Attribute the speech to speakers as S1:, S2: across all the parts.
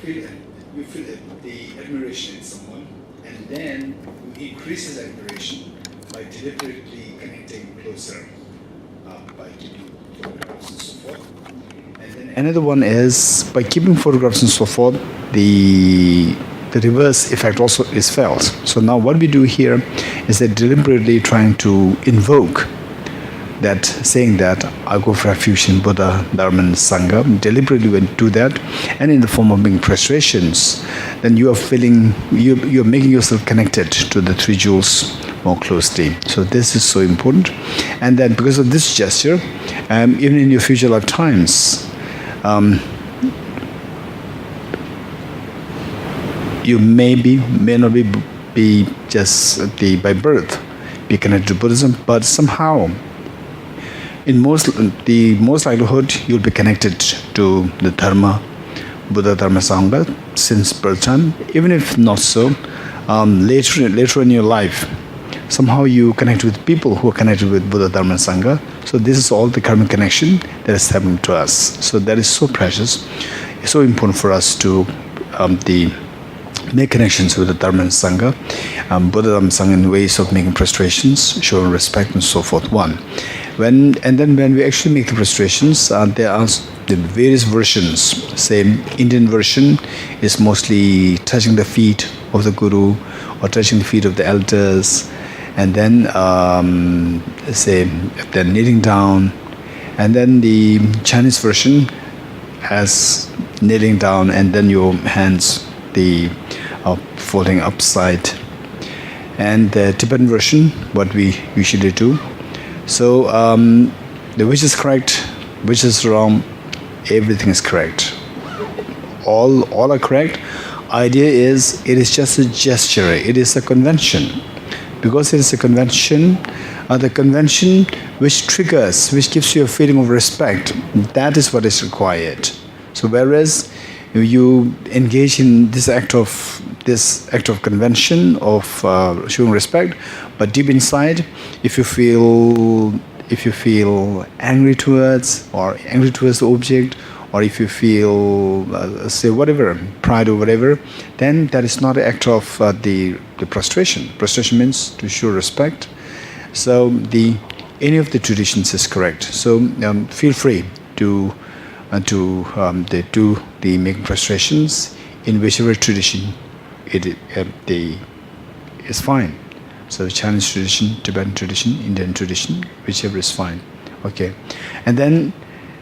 S1: you feel the admiration in someone, and then you increase his admiration by deliberately connecting closer, by keeping photographs and so forth. And then another one is by keeping photographs and so forth, the reverse effect also is felt. So now what we do here is that deliberately trying to invoke that, saying that I go for refuge in Buddha, Dharma and Sangha. Deliberately when you do that, and in the form of making prostrations, then you are feeling, you're making yourself connected to the three jewels more closely. So this is so important. And then because of this gesture, even in your future lifetimes, you may not be just by birth be connected to Buddhism, but somehow in the most likelihood you'll be connected to the Dharma, Buddha, Dharma, Sangha since birth time. Even if not so, later in your life, somehow you connect with people who are connected with Buddha, Dharma, and Sangha. So this is all the karmic connection that is happening to us. So that is so precious. It's so important for us to make connections with the Dharma and Sangha, Buddha, Dharma, Sangha in ways of making prostrations, showing respect and so forth. When we actually make the prostrations, there are the various versions. Say Indian version is mostly touching the feet of the Guru or touching the feet of the elders, and then then kneeling down, and then the Chinese version has kneeling down and then your hands folding upside, and the Tibetan version what we usually do. So which is correct, which is wrong, everything is correct. All are correct. Idea is it is just a gesture, it is a convention. Because it is a convention, the convention which triggers, which gives you a feeling of respect, that is what is required. So whereas you engage in this act of convention of showing respect, but deep inside, if you feel angry towards the object, or if you feel say whatever, pride or whatever, then that is not an act of the prostration. Prostration means to show respect. So any of the traditions is correct. So feel free to do the making prostrations in whichever tradition it is fine. So Chinese tradition, Tibetan tradition, Indian tradition, whichever is fine. Okay, and then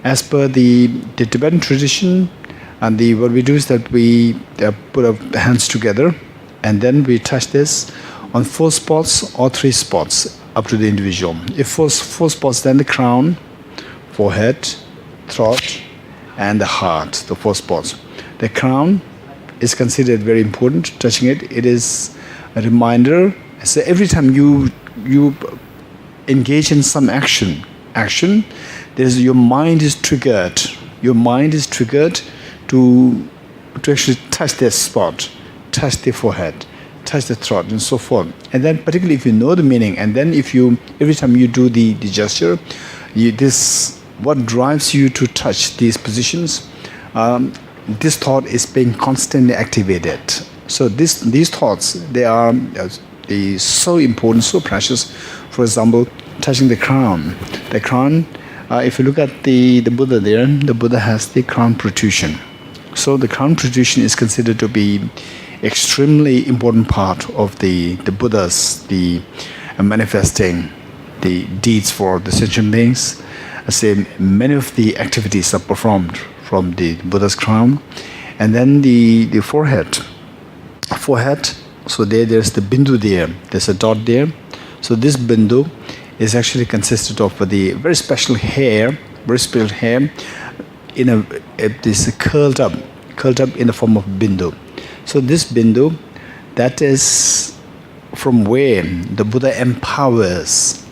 S1: as per the Tibetan tradition, and what we do is that we put our hands together, and then we touch this on 4 spots or 3 spots, up to the individual. If 4 spots, then the crown, forehead, throat, and the heart, the 4 spots. The crown is considered very important. Touching it, it is a reminder. So every time you engage in some action, your mind is triggered. Your mind is triggered to actually touch this spot, touch the forehead, touch the throat, and so forth. And then, particularly if you know the meaning, and then every time you do the gesture, what drives you to touch these positions, this thought is being constantly activated. So these thoughts, they are so important, so precious. For example, touching the crown. The crown, if you look at the Buddha there, the Buddha has the crown protrusion. So the crown protrusion is considered to be extremely important part of the Buddha's, manifesting the deeds for the sentient beings. I say many of the activities are performed from the Buddha's crown. And then the forehead. So there's the bindu there. There's a dot there. So this bindu is actually consisted of the very special hair, this curled up in the form of bindu. So this bindu, that is from where the Buddha empowers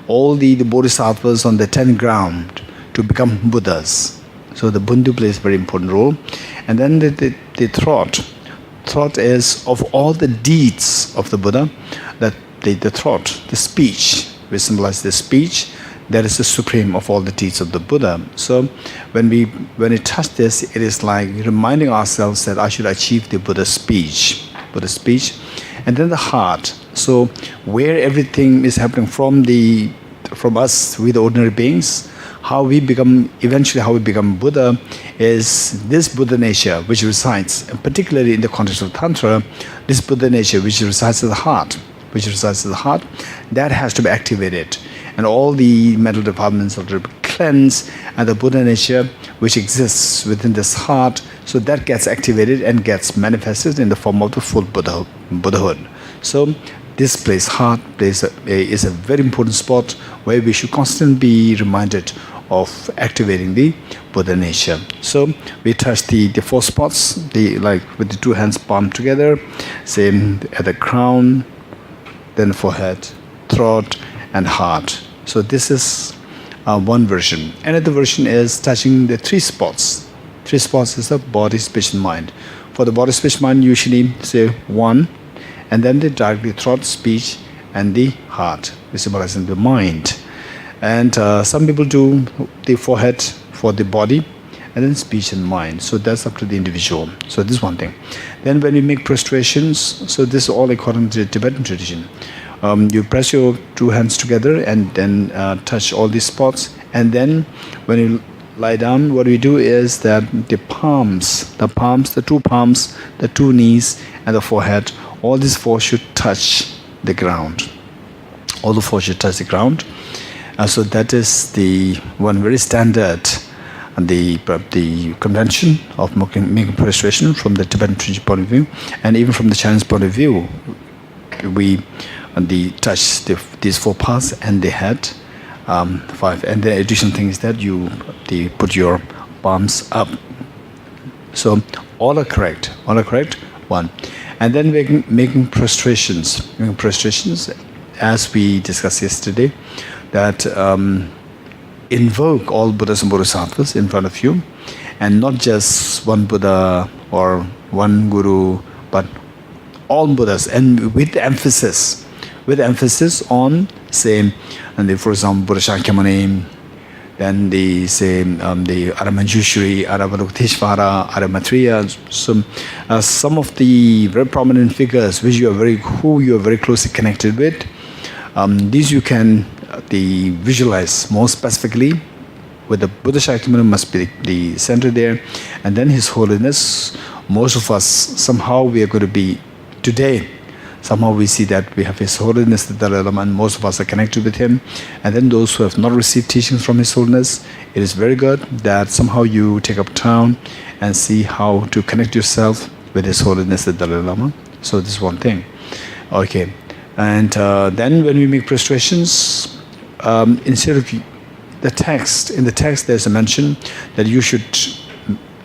S1: all the bodhisattvas on the 10th ground to become Buddhas. So the bindu plays a very important role. And then the throat is of all the deeds of the Buddha, that the throat, the speech, we symbolize the speech, that is the supreme of all the deeds of the Buddha. So when we touch this, it is like reminding ourselves that I should achieve the Buddha's speech. And then the heart. So where everything is happening from us, we the ordinary beings, how we become Buddha is this Buddha nature which resides, and particularly in the context of Tantra, this Buddha nature which resides in the heart, that has to be activated. And all the mental departments have to be cleansed, and the Buddha nature which exists within this heart, so that gets activated and gets manifested in the form of the full Buddhahood. So this place, heart, is a very important spot where we should constantly be reminded of activating the Buddha nature. So we touch the 4 spots, like with the 2 hands palm together, same at the crown, then forehead, throat, and heart. So this is one version. Another version is touching the 3 spots. 3 spots is the body, speech, and mind. For the body, speech, mind, usually say 1, and then the directly throat, speech, and the heart, which symbolizes the mind. And some people do the forehead for the body, and then speech and mind. So that's up to the individual. So this is one thing. Then when you make prostrations, so this is all according to the Tibetan tradition. You press your 2 hands together and then touch all these spots. And then when you lie down, what we do is that the 2 palms, the 2 knees, and the forehead, all these 4 should touch the ground. All the 4 should touch the ground. So that is the one very standard, the convention of making prostration from the Tibetan tradition point of view, and even from the Chinese point of view. We touch these 4 parts and the head, 5. And the additional thing is that you put your palms up. So all are correct. 1. And then making prostrations. As we discussed yesterday, that invoke all Buddhas and Bodhisattvas in front of you, and not just one Buddha or one Guru, but all Buddhas, and with emphasis on, say, for example, Buddha Shakyamuni, then the Aramanjushri, Aravalokiteshvara, Aramatriya. So some of the very prominent figures who you are very closely connected with, these you can visualize more specifically. With the Buddha Shakyamuni must be the center there, and then His Holiness. Most of us, somehow we are going to be today, somehow we see that we have His Holiness the Dalai Lama, and most of us are connected with him. And then those who have not received teachings from His Holiness, it is very good that somehow you take up time and see how to connect yourself with His Holiness the Dalai Lama. So this is one thing. Okay. And then when we make prostrations, instead of in the text there's a mention that you should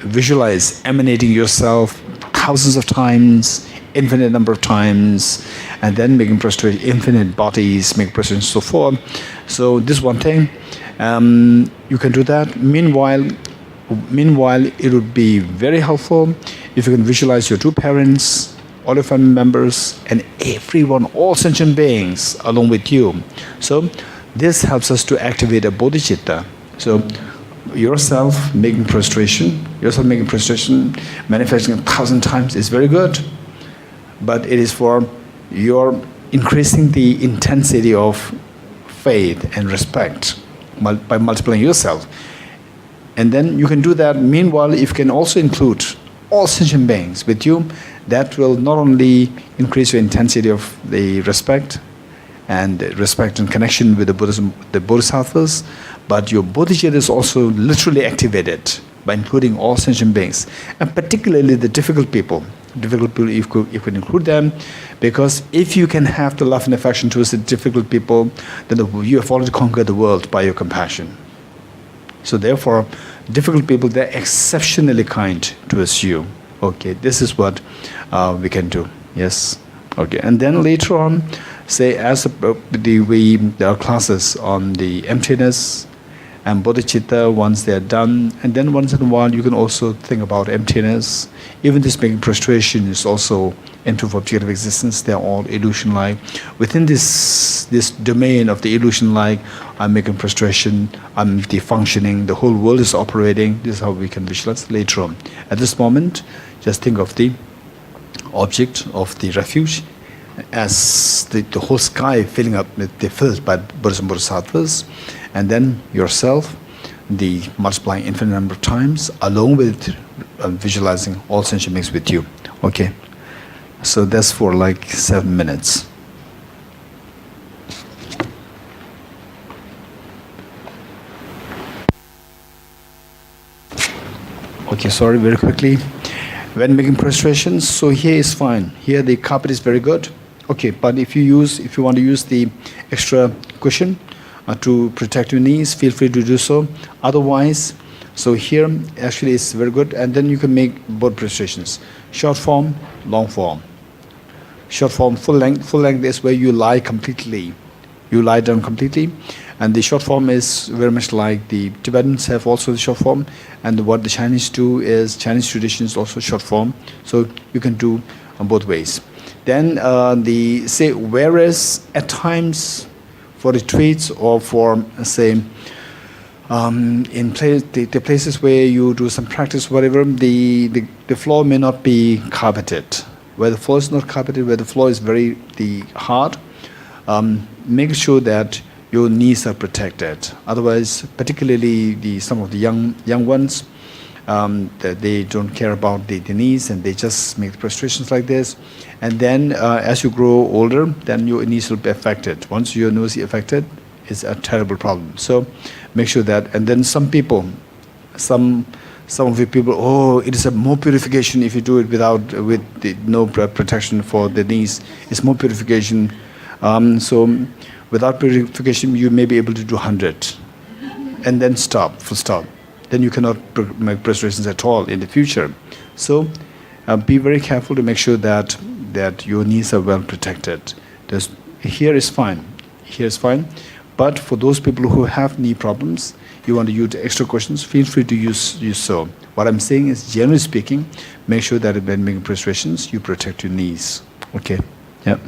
S1: visualize emanating yourself thousands of times, infinite number of times, and then making prostration, infinite bodies, make prostration, so forth. So this one thing, you can do that. Meanwhile, it would be very helpful if you can visualize your 2 parents, all your family members, and everyone, all sentient beings along with you. So this helps us to activate a bodhicitta. So yourself making prostration, manifesting 1,000 times is very good, but it is for your increasing the intensity of faith and respect by multiplying yourself. And then you can do that. Meanwhile, if you can also include all sentient beings with you, that will not only increase your intensity of the respect and connection with the Buddhism, the Bodhisattvas, but your bodhicitta is also literally activated by including all sentient beings, and particularly the difficult people. You could include them, because if you can have the love and affection towards the difficult people, then you have already conquered the world by your compassion. So therefore, difficult people, they're exceptionally kind towards you. Okay, this is what we can do. Yes. Okay, and then later on, say as there are classes on the emptiness and bodhicitta once they are done, and then once in a while you can also think about emptiness. Even this making prostration is also into objective existence. They are all illusion-like. Within this domain of the illusion-like, I'm making prostration, I'm defunctioning, the whole world is operating. This is how we can visualize later on. At this moment, just think of the object of the refuge as the whole sky filling up with the filled by Buddhas and Bodhisattvas, and then yourself, the multiplying infinite number of times, along with visualizing all sentient beings with you. Okay, so that's for like 7 minutes. Okay, sorry, very quickly. When making prostrations, so here is fine. Here the carpet is very good. Okay, but if you want to use the extra cushion to protect your knees, feel free to do so. Otherwise, so here actually it's very good, and then you can make both prostrations: short form, long form. Short form, full length. Full length is where you lie completely. You lie down completely, and the short form is very much like the Tibetans have also the short form, and what the Chinese do is Chinese tradition is also short form. So you can do both ways. Then whereas at times for retreats or for say the places where you do some practice, whatever, the floor may not be carpeted. Where the floor is not carpeted, where the floor is very hard, make sure that your knees are protected. Otherwise, particularly some of the young ones, they don't care about the knees, and they just make prostrations like this. And then as you grow older, then your knees will be affected. Once your knees is affected, it's a terrible problem. So make sure that. And then some of the people, oh, it is a more purification if you do it with no protection for the knees. It's more purification. So without purification, you may be able to do 100, and then full stop. Then you cannot make prostrations at all in the future. So be very careful to make sure that your knees are well protected. Here is fine. Here is fine. But for those people who have knee problems, you want to use extra cushions, feel free to use so. What I'm saying is, generally speaking, make sure that when making prostrations, you protect your knees. Okay? Yep.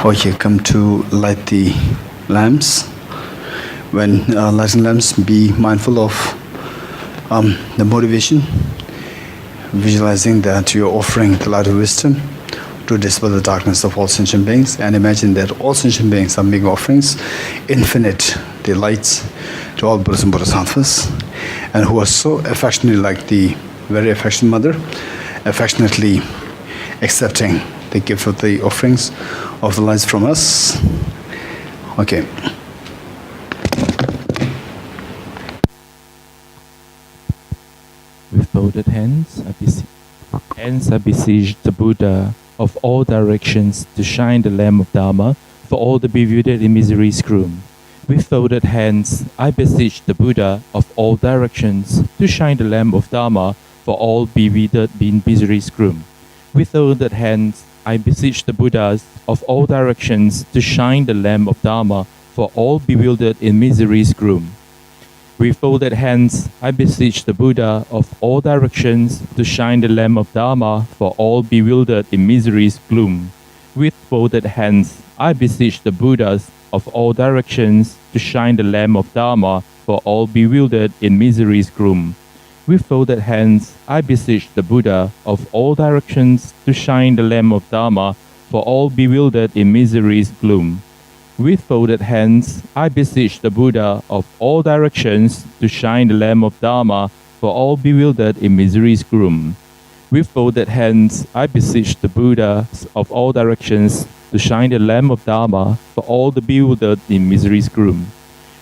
S1: Okay, come to light the lamps. When lighting lamps, be mindful of the motivation, visualizing that you're offering the light of wisdom to dispel the darkness of all sentient beings, and imagine that all sentient beings are making offerings, infinite delights to all Buddhas and Bodhisattvas, and who are so affectionately, like the very affectionate mother, affectionately accepting the gift of the offerings of the lights from us. Okay.
S2: With folded hands, I beseech the Buddha of all directions to shine the lamp of Dharma for all the bewildered in misery's gloom. With folded hands, I beseech the Buddha of all directions to shine the lamp of Dharma for all bewildered in misery's gloom. With folded hands, I beseech the Buddhas of all directions to shine the lamp of Dharma for all bewildered in misery's gloom. With folded hands, I beseech the Buddha of all directions to shine the lamp of Dharma for all bewildered in misery's gloom. With folded hands, I beseech the Buddhas of all directions to shine the lamp of Dharma for all bewildered in misery's gloom. With folded hands, I beseech the Buddha of all directions to shine the lamp of Dharma for all bewildered in misery's gloom. With folded hands, I beseech the Buddha of all directions to shine the lamp of Dharma for all bewildered in misery's gloom. With folded hands, I beseech the Buddha of all directions to shine the lamp of Dharma for all the bewildered in misery's gloom.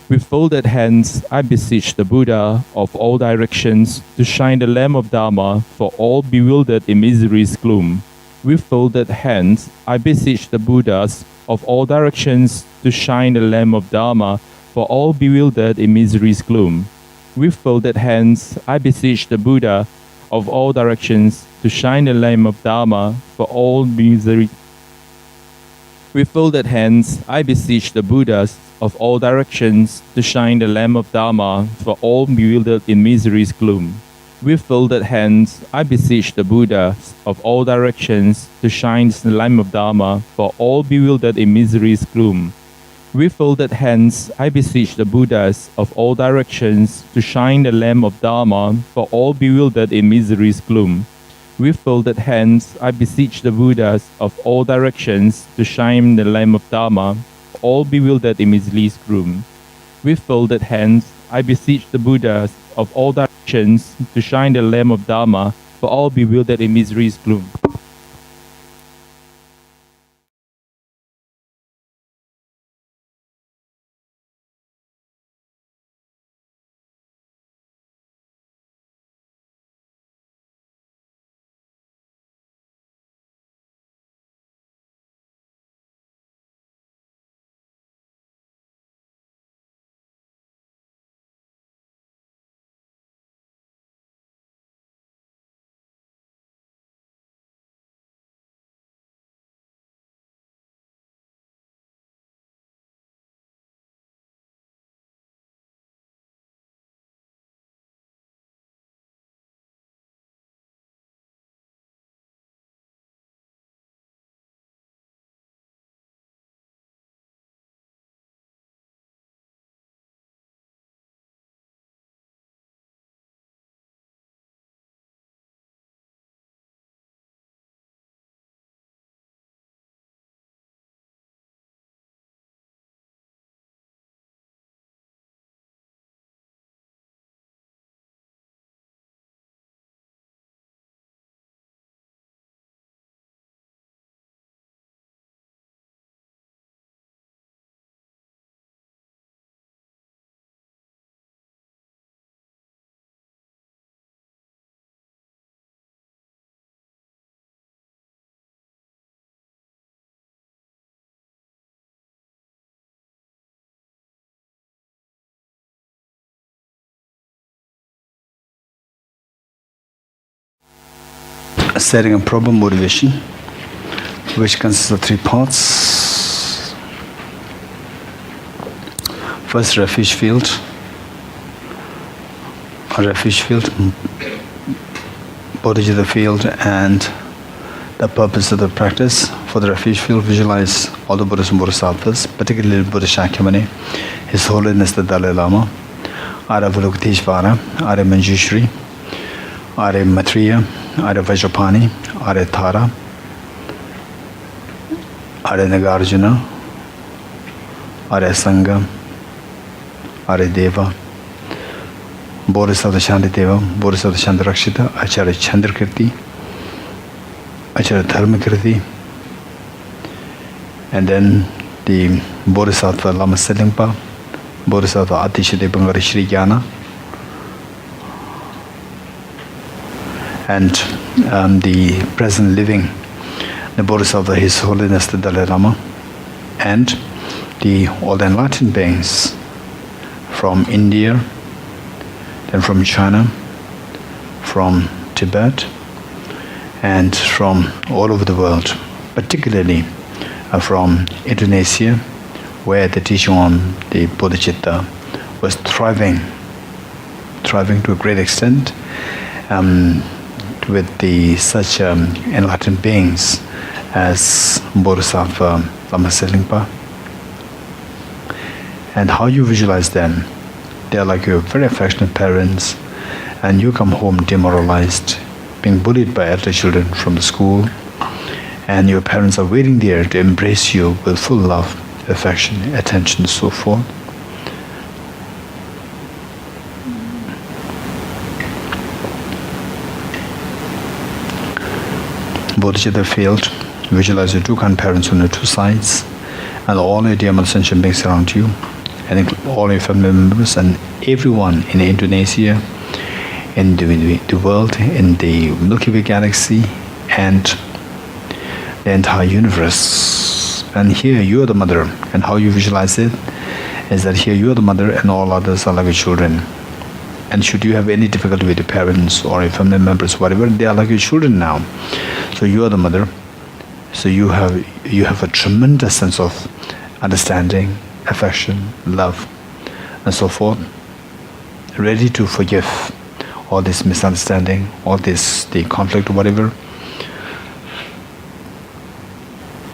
S2: With folded hands, I beseech the Buddha of all directions to shine the lamp of Dharma for all bewildered in misery's gloom. With folded hands, I beseech the Buddhas of all directions to shine the lamp of Dharma for all bewildered in misery's gloom. With folded hands, I beseech the Buddha of all directions to shine the lamp of Dharma for all misery. With folded hands, I beseech the Buddhas of all directions to shine the lamp of Dharma for all bewildered in misery's gloom. With folded hands, I beseech the Buddhas of all directions to shine the lamp of Dharma for all bewildered in misery's gloom. With folded hands, I beseech the Buddhas of all directions to shine the lamp of Dharma for all bewildered in misery's gloom. With folded hands, I beseech the Buddhas of all directions to shine the lamp of Dharma for all bewildered in misery's gloom. With folded hands, I beseech the Buddhas of all directions to shine the lamp of Dharma for all bewildered in misery's gloom.
S1: Setting a proper motivation, which consists of three parts. First, refuge field. A refuge field, Bodhicitta field, and the purpose of the practice. For the refuge field, visualize all the Buddhas and Bodhisattvas, particularly Buddha Shakyamuni, His Holiness the Dalai Lama, Arya Avalokiteshvara, Arya Manjushri, Arya Maitreya, Arya Vajrapani, Arya Tara, Arya Nagarjuna, Arya Sangha, Arya Deva, Bodhisattva Shantideva, Bodhisattva Shantarakshita, Acharya Chandrakirti, Acharya Dharmakirti, and then the Bodhisattva Lama Selingpa, Bodhisattva Atishadebangari Shri Jnana, and the present living, the Bodhisattva His Holiness the Dalai Lama, and all the enlightened beings from India, then from China, from Tibet, and from all over the world, particularly from Indonesia, where the teaching on the Bodhicitta was thriving to a great extent, with such enlightened beings as Bodhisattva Lama Selingpa. And how you visualize them, they are like your very affectionate parents, and you come home demoralized, being bullied by elder children from the school, and your parents are waiting there to embrace you with full love, affection, attention, and so forth. Bodhicitta field, visualize your two kind parents on the two sides, and all your dear mother sentient beings around you, and all your family members and everyone in Indonesia, in the world, in the Milky Way galaxy, and the entire universe. And here you are the mother, and how you visualize it is that here you are the mother and all others are like your children. And should you have any difficulty with your parents or your family members, whatever, they are like your children now. So you are the mother. So you have a tremendous sense of understanding, affection, love, and so forth, ready to forgive all this misunderstanding, all this the conflict or whatever.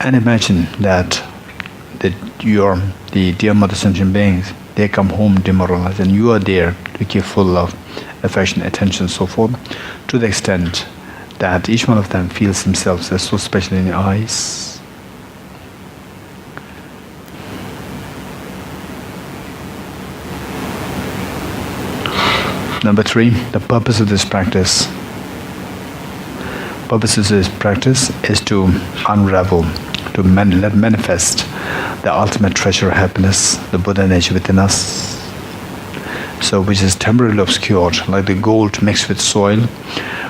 S1: And imagine that the dear mother sentient beings, they come home demoralized, and you are there to give full love, affection, attention, so forth, to the extent that each one of them feels themselves as so special in your eyes. Number 3, the purpose of this practice. Purpose of this practice is to unravel, to let manifest the ultimate treasure of happiness, the Buddha nature within us. So which is temporarily obscured, like the gold mixed with soil,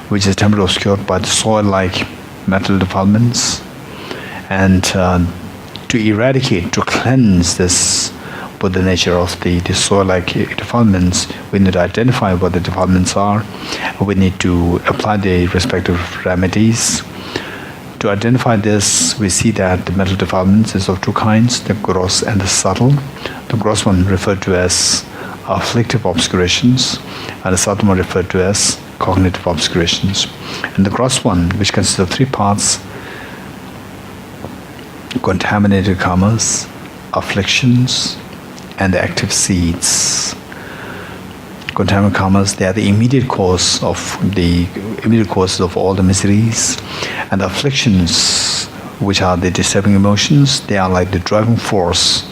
S1: which is temporarily obscured by the soil-like metal defilements. And to eradicate, to cleanse this Buddha nature of the soil-like defilements, we need to identify what the defilements are. We need to apply the respective remedies. To identify this, we see that the mental defilements is of two kinds, the gross and the subtle. The gross one referred to as afflictive obscurations, and the subtle one referred to as cognitive obscurations. And the gross one, which consists of 3 parts: contaminated karmas, afflictions, and the active seeds. Contaminated karmas, they are the immediate cause of all the miseries, and the afflictions, which are the disturbing emotions, they are like the driving force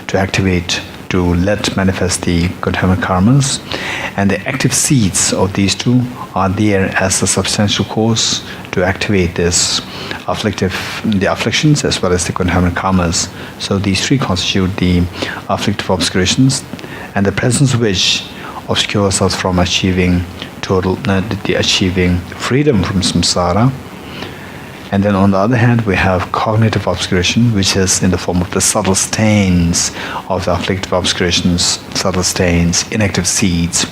S1: to activate, to let manifest the contaminated karmas. And the active seeds of these two are there as a substantial cause to activate this the afflictions as well as the contaminated karmas. So these 3 constitute the afflictive obscurations, and the presence of which obscures us from achieving achieving freedom from samsara. And then on the other hand, we have cognitive obscuration, which is in the form of the subtle stains of the afflictive obscurations, subtle stains, inactive seeds.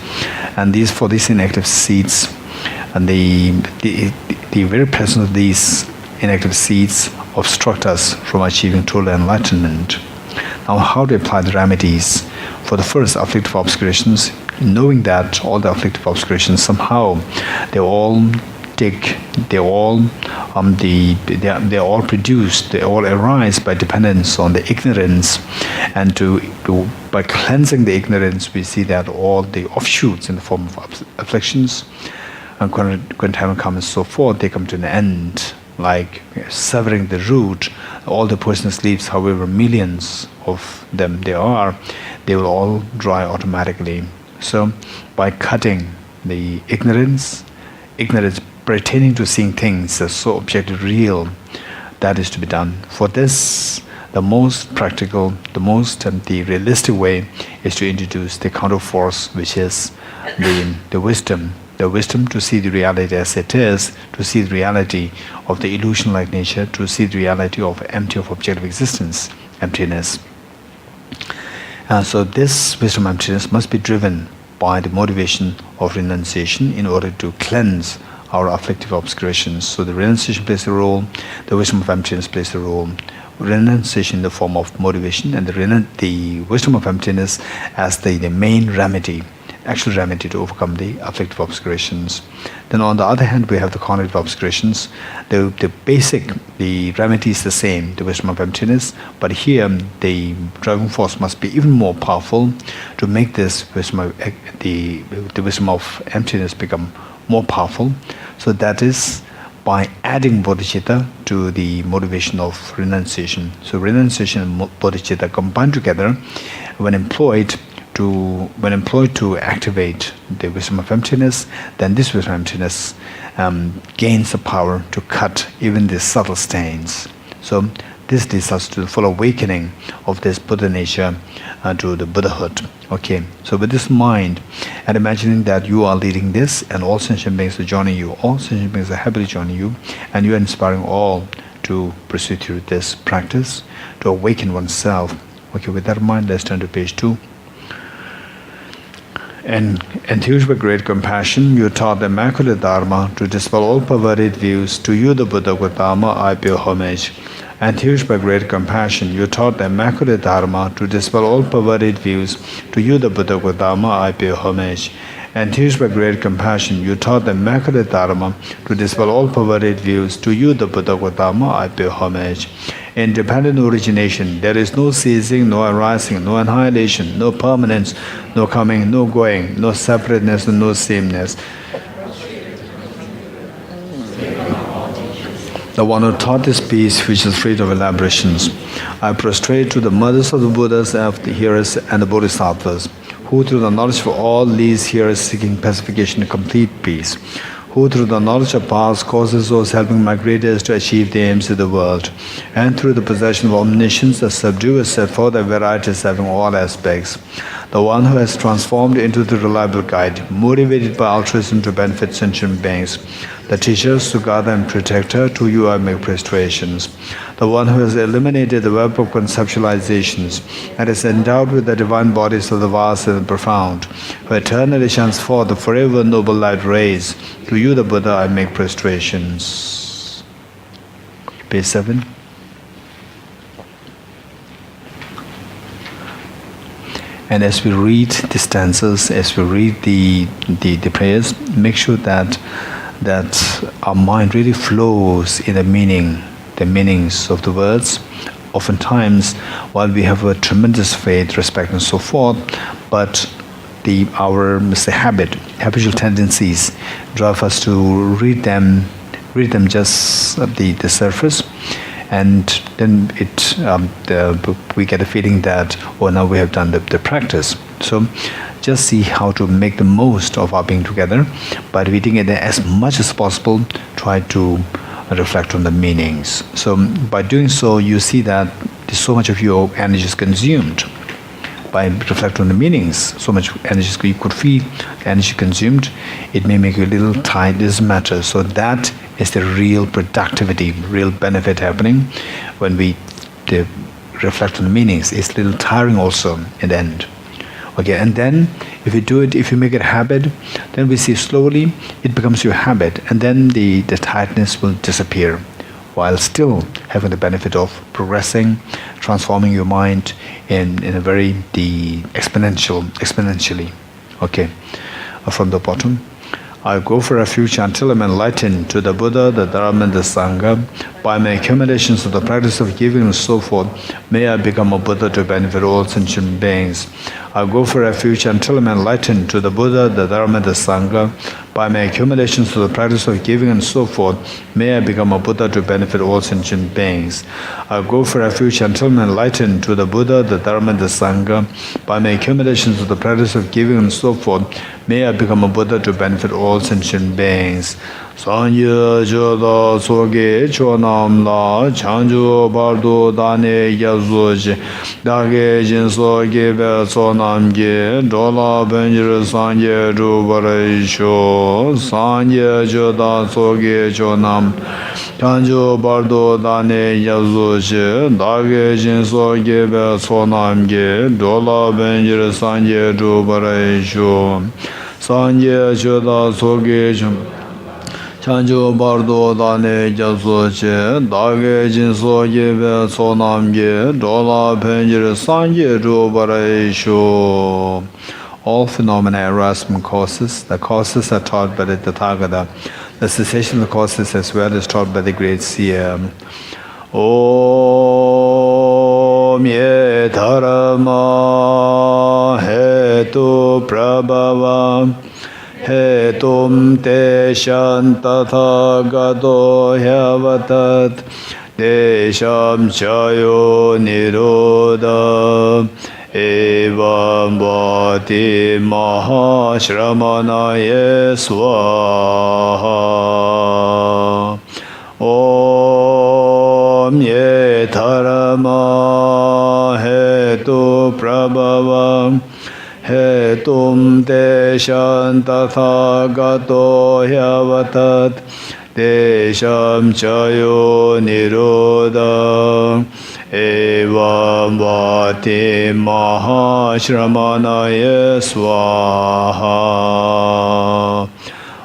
S1: And for these inactive seeds, and the very presence of these inactive seeds obstruct us from achieving total enlightenment. Now, how to apply the remedies for the first afflictive obscurations, knowing that all the afflictive obscurations somehow they all produced, they all arise by dependence on the ignorance, and by cleansing the ignorance, we see that all the offshoots in the form of afflictions and contaminated karmas and so forth, they come to an end, like severing the root. All the poisonous leaves, however millions of them they will all dry automatically. So by cutting the ignorance pertaining to seeing things as so objective real, that is to be done. For this, the most practical, the realistic way is to introduce the counter force, which is the wisdom to see the reality as it is, to see the reality of the illusion-like nature, to see the reality of empty of objective existence, emptiness. So this wisdom emptiness must be driven by the motivation of renunciation in order to cleanse our afflictive obscurations. So the renunciation plays a role, the wisdom of emptiness plays a role. Renunciation in the form of motivation, and the wisdom of emptiness as the main remedy, actual remedy to overcome the afflictive obscurations. Then on the other hand, we have the cognitive obscurations. The remedy is the same, the wisdom of emptiness, but here the driving force must be even more powerful to make this wisdom the wisdom of emptiness become more powerful. So that is by adding bodhicitta to the motivation of renunciation. So renunciation and bodhicitta combined together, when employed to activate the wisdom of emptiness, then this wisdom of emptiness gains the power to cut even the subtle stains. So this leads us to the full awakening of this Buddha nature, to the Buddhahood. Okay, so with this mind, and imagining that you are leading this, and all sentient beings are joining you, all sentient beings are happily joining you, and you are inspiring all to pursue through this practice, to awaken oneself. Okay, with that in mind, let's turn to page 2. And enthused by great compassion, you taught the Immaculate Dharma to dispel all perverted views. To you, the Buddha Gautama, I pay homage. Enthused by great compassion, you taught the Immaculate Dharma to dispel all perverted views. To you, the Buddha Gautama, I pay homage. Enthused by great compassion, you taught the Immaculate Dharma to dispel all perverted views. To you, the Buddha Gautama, I pay homage. Independent origination, there is no ceasing, no arising, no annihilation, no permanence, no coming, no going, no separateness, no sameness. The one who taught this peace, which is free of elaborations. I prostrate to the mothers of the Buddhas, of the hearers, and the Bodhisattvas, who through the knowledge of all these hearers seeking pacification and complete peace, who through the knowledge of past causes those helping migrators to achieve the aims of the world, and through the possession of omniscience that subdues set forth their varieties having all aspects, the one who has transformed into the reliable guide, motivated by altruism to benefit sentient beings, the teacher, Sugata, and protector, to you I make prostrations. The one who has eliminated the web of conceptualizations and is endowed with the divine bodies of the vast and the profound, who eternally shines forth the forever noble light rays, to you, the Buddha, I make prostrations. Page 7. And as we read the stanzas, as we read the prayers, make sure that our mind really flows in the meanings of the words. Oftentimes, while we have a tremendous faith, respect, and so forth, but our habitual tendencies drive us to read them just at the surface, and then we get a feeling that, oh, now we have done the practice. So just see how to make the most of our being together by reading it as much as possible. Try to reflect on the meanings. So by doing so, you see that so much of your energy is consumed. By reflecting on the meanings, so much energy you could feel energy consumed. It may make you a little tired. It doesn't matter. So that is the real productivity, real benefit happening when we reflect on the meanings. It's a little tiring also in the end. Okay, and then if you make it a habit, then we see slowly it becomes your habit, and then the tiredness will disappear, while still having the benefit of progressing, transforming your mind in a very exponentially. Okay, from the bottom. I go for refuge until I'm enlightened to the Buddha, the Dharma, and the Sangha. By my accumulations of the practice of giving and so forth, may I become a Buddha to benefit all sentient beings. I go for refuge until I'm enlightened to the Buddha, the Dharma, and the Sangha. By my accumulations of the practice of giving and so forth, may I become a Buddha to benefit all sentient beings. I go for refuge until I'm enlightened to the Buddha, the Dharma, and the Sangha. By my accumulations of the practice of giving and so forth, may I become a Buddha to benefit all sentient beings. Sanya Joda Soge Chonam La Chanju Bardo Dane Yazuji Dage Jinso Gebe Sonam Ge Dola Benjir Sanya Rubarisho Sanya Joda Soge Chonam Chanju Bardo Dane Yazuji Dage Jinso Gebe Sonam Ge Dola Benjir Sanya Rubarisho Sanya Joda Soge Chonam Chanjo bardo dane jaso che, dage jinso yebe sonam ge, dola penjir sanje rubare sho. All phenomena arise from causes. The causes are taught by the Tathagata. The cessation of the causes as well is taught by the great seer. Om ye dharma hetu prabhava Hetum Desham Tathagato Hyavatat Desham Chayo Nirodha Evam Bhati Mahashramanaya Swaha Om Ye Dharma Hetu Prabhava Hetum Deshan Tathagato Hyavatat Desham chayo nirodha evam vati mahashramanaya swaha.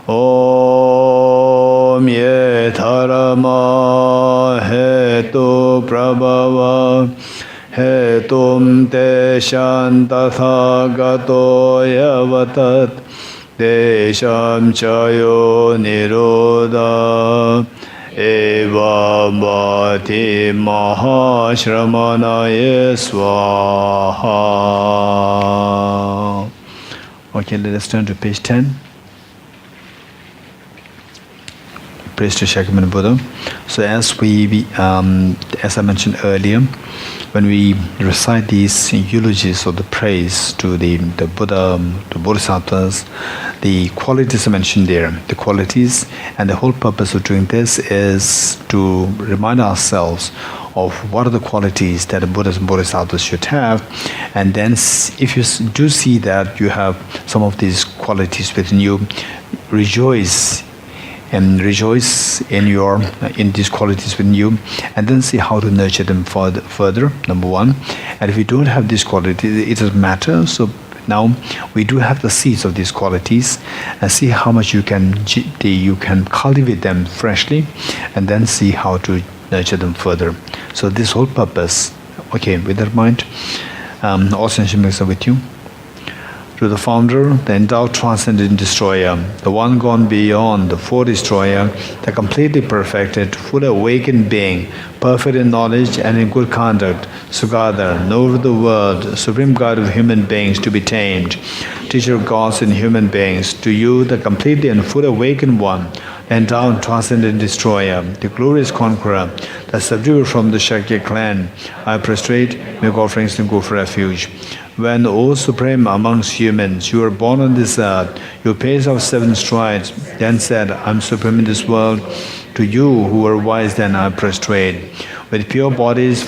S1: Om yetharama hetu prabhava hetum te shantatha gato yavatat desham chayo nirodha evam vati mahashramanaya swaha. Okay, let us turn to page 10. Praise to Shakyamuni Buddha. So as I mentioned earlier, when we recite these eulogies or the praise to the Buddha, to Bodhisattvas, the qualities are mentioned there, the qualities, and the whole purpose of doing this is to remind ourselves of what are the qualities that the Buddhas and Bodhisattvas should have, and then if you do see that you have some of these qualities within you, rejoice in these qualities within you, and then see how to nurture them further, number one. And if you don't have these qualities, it doesn't matter. So now we do have the seeds of these qualities, and see how much you can cultivate them freshly, and then see how to nurture them further. So this whole purpose. Okay, with that mind, all sentient beings are with you. To the founder, the endowed transcendent destroyer, the one gone beyond the four destroyer, the completely perfected, fully awakened being, perfect in knowledge and in good conduct, Sugata, knower of the world, supreme guide of human beings to be tamed, teacher of gods and human beings, to you, the completely and fully awakened one, the endowed transcendent destroyer, the glorious conqueror, the subduer from the Shakya clan, I prostrate, make offerings and go for refuge. When, O Supreme amongst humans, you were born on this earth, you paced our 7 strides, then said, I am supreme in this world. To you who were wise then I prostrate. With pure bodies,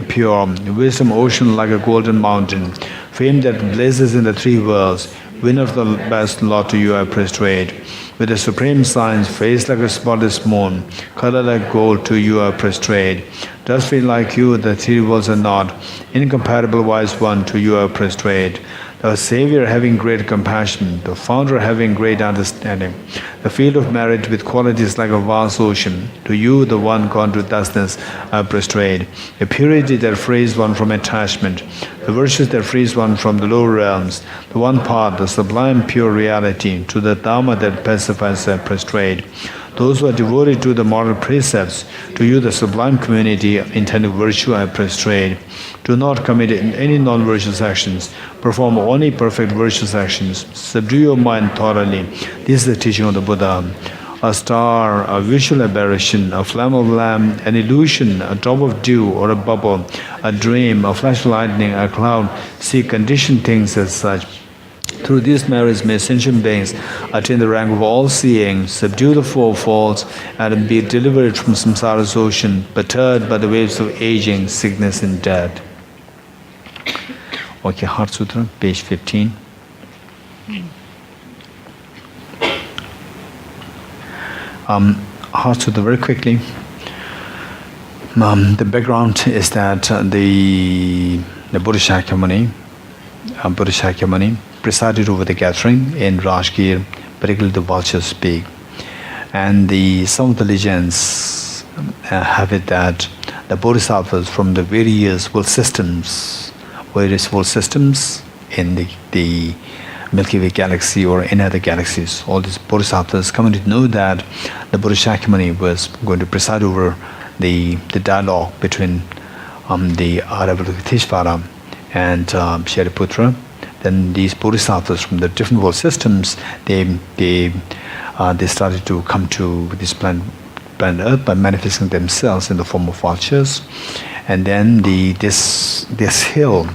S1: pure, wisdom ocean like a golden mountain, fame that blazes in the 3 worlds, winner of the best lot, to you I prostrate. With a supreme science, face like a spotless moon, color like gold, to you I prostrate. Does feel like you, the 3 worlds are not, incomparable wise one, to you I prostrate. The Savior having great compassion, the Founder having great understanding, the field of merit with qualities like a vast ocean, to you, the one gone to thusness, I prostrate. A purity that frees one from attachment, the virtues that frees one from the lower realms, the one path, the sublime pure reality, to the Dharma that pacifies, I prostrate. Those who are devoted to the moral precepts, to you the sublime community intended virtue I prostrate. Do not commit any non-virtuous actions, perform only perfect virtuous actions, subdue your mind thoroughly. This is the teaching of the Buddha. A star, a visual aberration, a flame of lamp, an illusion, a drop of dew or a bubble, a dream, a flash of lightning, a cloud, see conditioned things as such. Through these merits may sentient beings attain the rank of all-seeing, subdue the 4 faults, and be delivered from samsara's ocean, perturbed by the waves of aging, sickness, and death. Okay, Heart Sutra, page 15. Heart Sutra, very quickly. The background is that the Bodhicitta presided over the gathering in Rajgir, particularly the vultures speak. And some of the legends have it that the Bodhisattvas from the various world systems in the Milky Way galaxy or any other galaxies, all these Bodhisattvas coming to know that the Bodhicitta was going to preside over the dialogue between the Avalokiteshvara and Shariputra. Then these Bodhisattvas from the different world systems, they started to come to this planet Earth by manifesting themselves in the form of vultures. And then this hill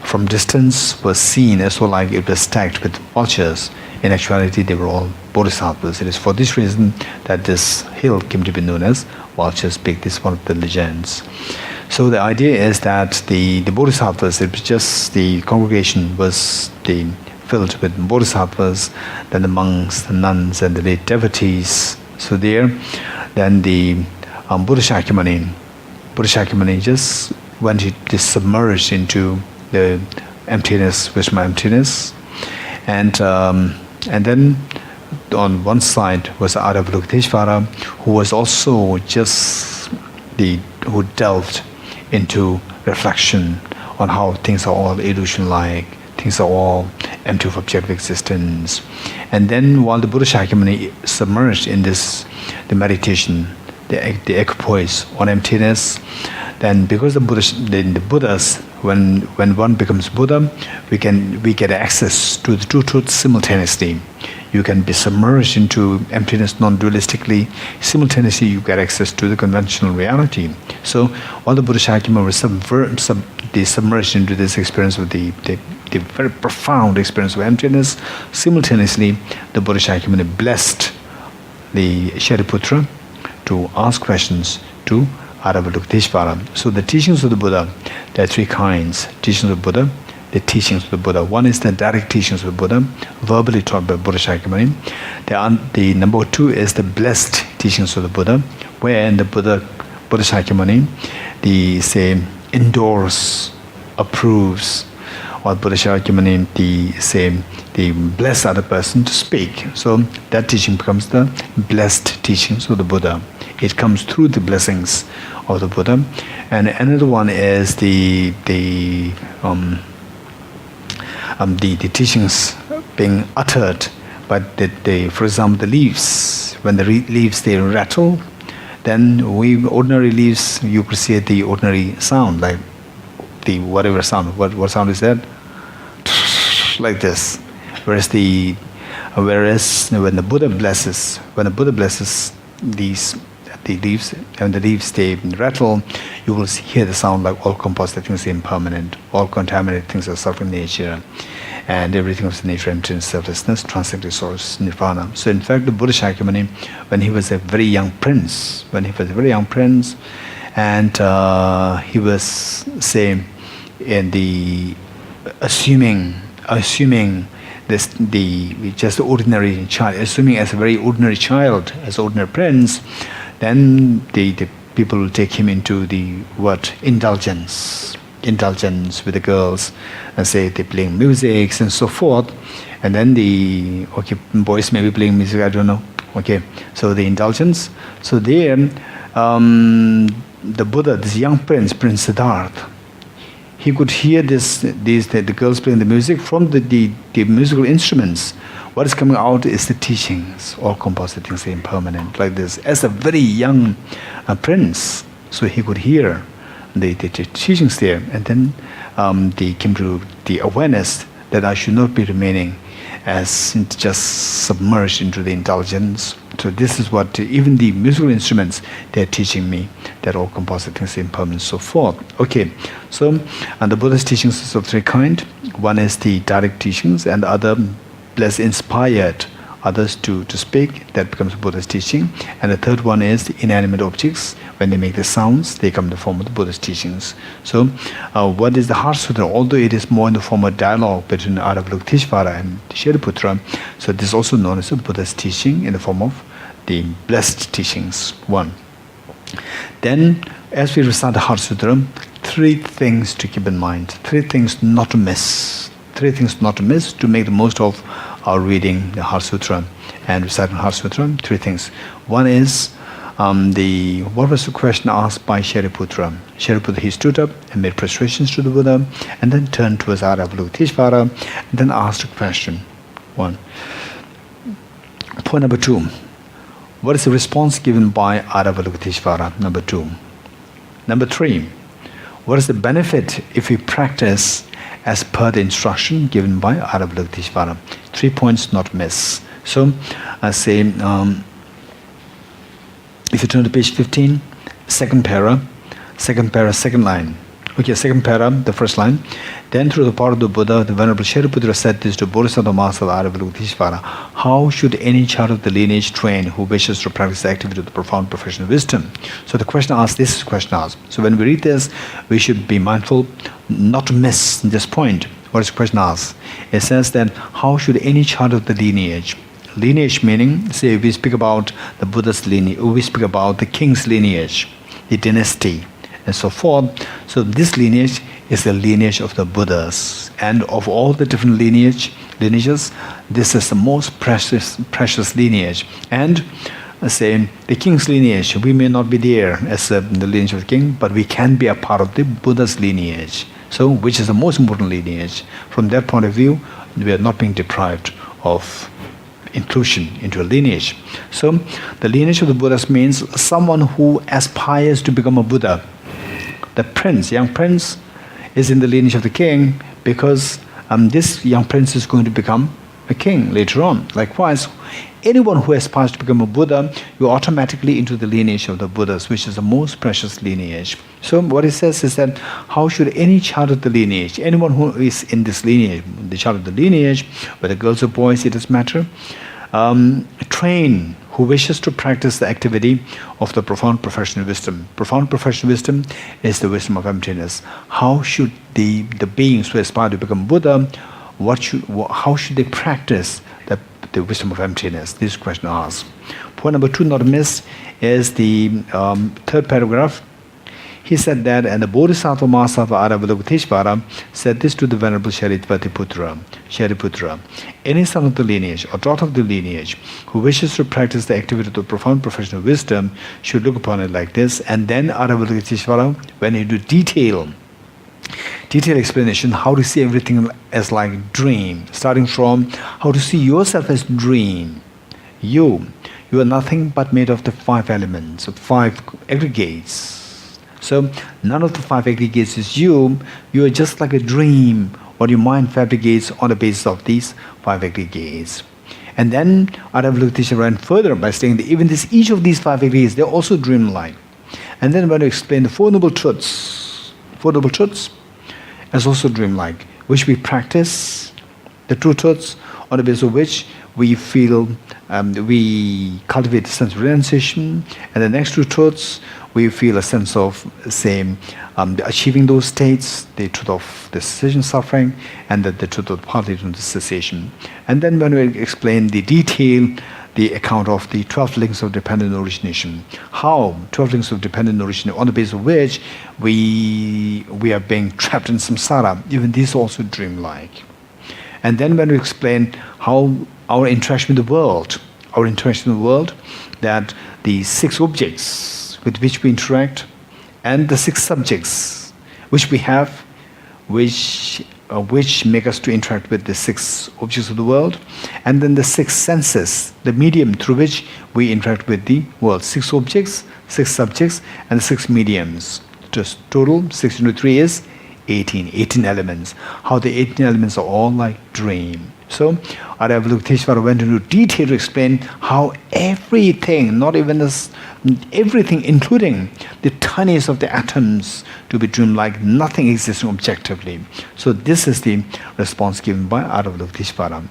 S1: from distance was seen as well, like it was stacked with vultures. In actuality, they were all Bodhisattvas. It is for this reason that this hill came to be known as Vulture's Peak. This is one of the legends. So the idea is that the Bodhisattvas, it was just the congregation was the filled with bodhisattvas, then the monks, the nuns, and the lay devotees. So there, then the Buddha Shakyamuni just went just submerged into the emptiness, Vishma emptiness, and then on one side was Avalokiteshvara, who was also just who delved into reflection on how things are all illusion-like, things are all empty of objective existence. And then while the Buddha Shakyamuni submerged in this, the meditation, the equipoise on emptiness, then because the Buddhas, when one becomes Buddha, we get access to the two truths simultaneously. You can be submerged into emptiness non-dualistically. Simultaneously, you get access to the conventional reality. So, while the Buddha Shakyamuni was submerged into this experience of the very profound experience of emptiness, simultaneously, the Buddha Shakyamuni blessed the Shariputra to ask questions to Avalokiteshvara. So, the teachings of the Buddha, there are three kinds: teachings of the Buddha. The teachings of the Buddha. One is the direct teachings of the Buddha, verbally taught by Buddha Shakyamuni. The number two is the blessed teachings of the Buddha, where the Buddha Shakyamuni, endorse, approves, or Buddha Shakyamuni, the bless other person to speak. So that teaching becomes the blessed teachings of the Buddha. It comes through the blessings of the Buddha. And another one is the teachings being uttered, but for example, the leaves, when the leaves they rattle, then ordinary leaves, you appreciate the ordinary sound, like the whatever sound. What sound is that? Like this. Whereas when the Buddha blesses the leaves, and the leaves they rattle, you will hear the sound like all composite things are impermanent, all contaminated things are self in nature, and everything of the nature emptiness, selflessness, transcendent source, nirvana. So in fact, the Buddha Shakyamuni, when he was a very young prince, and he was saying in the assuming this just the ordinary child, assuming as a very ordinary child, as ordinary prince, then the people will take him into the indulgence with the girls, and say they're playing music and so forth, and then boys may be playing music, I don't know. Okay, so the indulgence. So there, the Buddha, this young prince Siddhartha, he could hear the girls playing the music from the musical instruments. What is coming out is the teachings, all composite things are impermanent, like this. As a very young prince, so he could hear the teachings there, and then they came to the awareness that I should not be remaining as just submerged into the indulgence. So this is what even the musical instruments, they're teaching me, that all composite things are impermanent, so forth. Okay, so and the Buddha's teachings is of three kinds. One is the direct teachings, and the other less inspired others to speak, that becomes Buddha's teaching. And the third one is the inanimate objects. When they make the sounds, they come in the form of the Buddha's teachings. So what is the Heart Sutra? Although it is more in the form of dialogue between Avalokiteshvara and Shariputra, so this is also known as the Buddha's teaching in the form of the blessed teachings. One. Then, as we recite the Heart Sutra, three things to keep in mind, three things not to miss. Three things not to miss to make the most of our reading the Heart Sutra and reciting the Heart Sutra. Three things. One is what was the question asked by Shariputra? Shariputra, he stood up and made prostrations to the Buddha, and then turned towards Avalokiteshvara, and then asked a question. One. Point number two. What is the response given by Avalokiteshvara? Number two. Number three. What is the benefit if we practice as per the instruction given by Avalokiteshvara? 3 points not miss. So, I say, if you turn to page 15, second para, second line. Okay, second para, the first line. Then through the power of the Buddha, the Venerable Shariputra said this to Bodhisattva Master Avalokiteshvara: how should any child of the lineage train who wishes to practice the activity of the profound profession of wisdom? So the question asked, this is the question asked. So when we read this, we should be mindful not to miss this point. What is the question asked? It says that how should any child of the lineage, lineage meaning, say we speak about the Buddha's lineage, we speak about the king's lineage, the dynasty, and so forth. So this lineage is the lineage of the Buddhas, and of all the different lineages, this is the most precious lineage. And say the king's lineage, we may not be there as the lineage of the king, but we can be a part of the Buddha's lineage. So, which is the most important lineage. From that point of view, we are not being deprived of inclusion into a lineage. So, the lineage of the Buddhas means someone who aspires to become a Buddha. The prince, young prince, is in the lineage of the king because this young prince is going to become a king later on. Likewise, anyone who aspires to become a Buddha, you're automatically into the lineage of the Buddhas, which is the most precious lineage. So what it says is that how should any child of the lineage, anyone who is in this lineage, the child of the lineage, whether girls or boys, it doesn't matter, train, who wishes to practice the activity of the profound professional wisdom. Profound professional wisdom is the wisdom of emptiness. How should the beings who aspire to become Buddha, how should they practice the wisdom of emptiness? This question asks. Point number 2 not to miss is the third paragraph. He said that, and the Bodhisattva Mahasava Avalokiteshvara said this to the Venerable Shariputra. Any son of the lineage or daughter of the lineage who wishes to practice the activity of the profound professional wisdom should look upon it like this. And then Avalokiteshvara, when he do detailed explanation, how to see everything as like dream, starting from how to see yourself as dream. You are nothing but made of the 5 elements, of 5 aggregates. So none of the 5 aggregates is you. You are just like a dream, or your mind fabricates on the basis of these 5 aggregates. And then Avalokiteshvara went further by saying that even each of these 5 aggregates, they're also dreamlike. And then when you explain the Four Noble Truths as also dreamlike, which we practice, the true truths on the basis of which we feel, we cultivate a sense of realization, and the next 2 truths, we feel a sense of, achieving those states, the truth of the cessation suffering, and the truth of partly to the cessation. And then when we explain the detail, the account of the 12 links of dependent origination, how 12 links of dependent origination, on the basis of which we are being trapped in samsara, even these are also dreamlike. And then when we explain how our interaction with the world, that the 6 objects with which we interact, and the 6 subjects which we have, which make us to interact with the 6 objects of the world, and then the 6 senses, the medium through which we interact with the world. 6 objects, 6 subjects, and 6 mediums. Just total 6 into 3 is 18 elements. How the 18 elements are all like dream. So Avalokiteshvara went into detail to explain how everything, not even this, everything, including the tiniest of the atoms, to be dreamlike, nothing existing objectively. So this is the response given by Avalokiteshvara.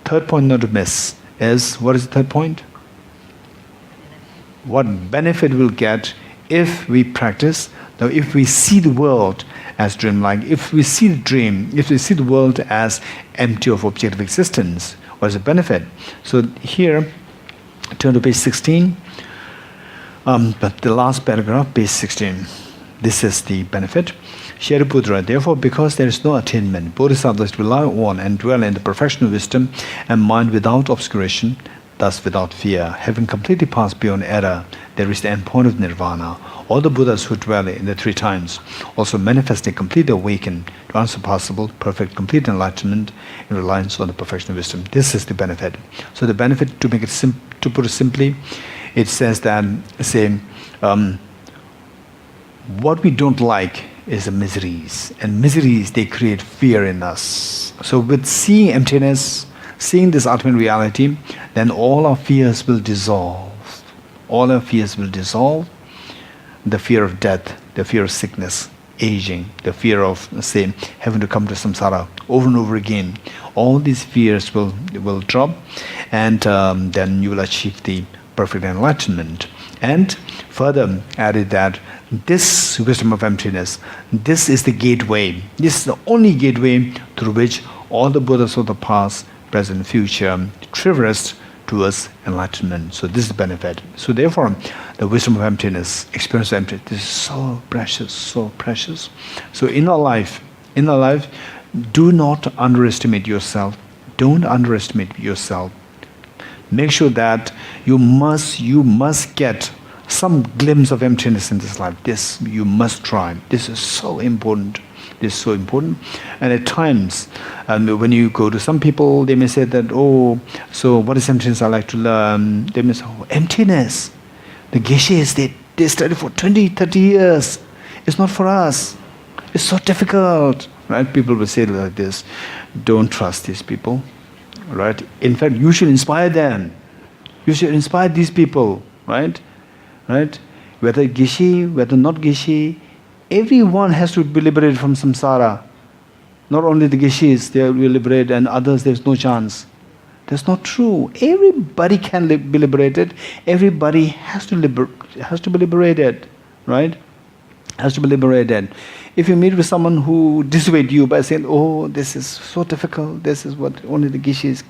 S1: Third point not to miss is, what is the third point? What benefit we'll get if we practice, now if we see the world as dreamlike, if we see the dream, if we see the world as empty of objective existence, what is the benefit? So here, turn to page 16, but the last paragraph, page 16. This is the benefit. Shariputra, therefore, because there is no attainment, bodhisattvas rely on and dwell in the professional wisdom and mind without obscuration, thus without fear. Having completely passed beyond error, there is the end point of nirvana. All the Buddhas who dwell in the 3 times also manifest a complete awakened to unsurpassable, perfect, complete enlightenment in reliance on the perfection of wisdom. This is the benefit. So the benefit, to make it to put it simply, it says that, what we don't like is the miseries, and miseries, they create fear in us. So with seeing emptiness, seeing this ultimate reality, then all our fears will dissolve. All our fears will dissolve. The fear of death, the fear of sickness, aging, the fear of, having to come to samsara over and over again. All these fears will drop, and then you will achieve the perfect enlightenment. And further added that this wisdom of emptiness, this is the gateway. This is the only gateway through which all the Buddhas of the past, present, future traversed towards enlightenment. So this is the benefit. So therefore, the wisdom of emptiness, experience of emptiness, this is so precious, so precious. So in our life, do not underestimate yourself. Don't underestimate yourself. Make sure that you must get some glimpse of emptiness in this life. This you must try. This is so important. This is so important. And at times, when you go to some people, they may say that, oh, so what is emptiness? I like to learn. They may say, oh, emptiness. The Geshes, they study for 20, 30 years. It's not for us. It's so difficult. Right? People will say like this. Don't trust these people. Right? In fact, you should inspire them. You should inspire these people. Right? Right? Whether Geshe, whether not Geshe, everyone has to be liberated from samsara. Not only the Geshes, they will be liberated, and others there's no chance. That's not true. Everybody can be liberated. Everybody has to be liberated. Right? Has to be liberated. If you meet with someone who dissuades you by saying, oh, this is so difficult, this is what only the Geshes,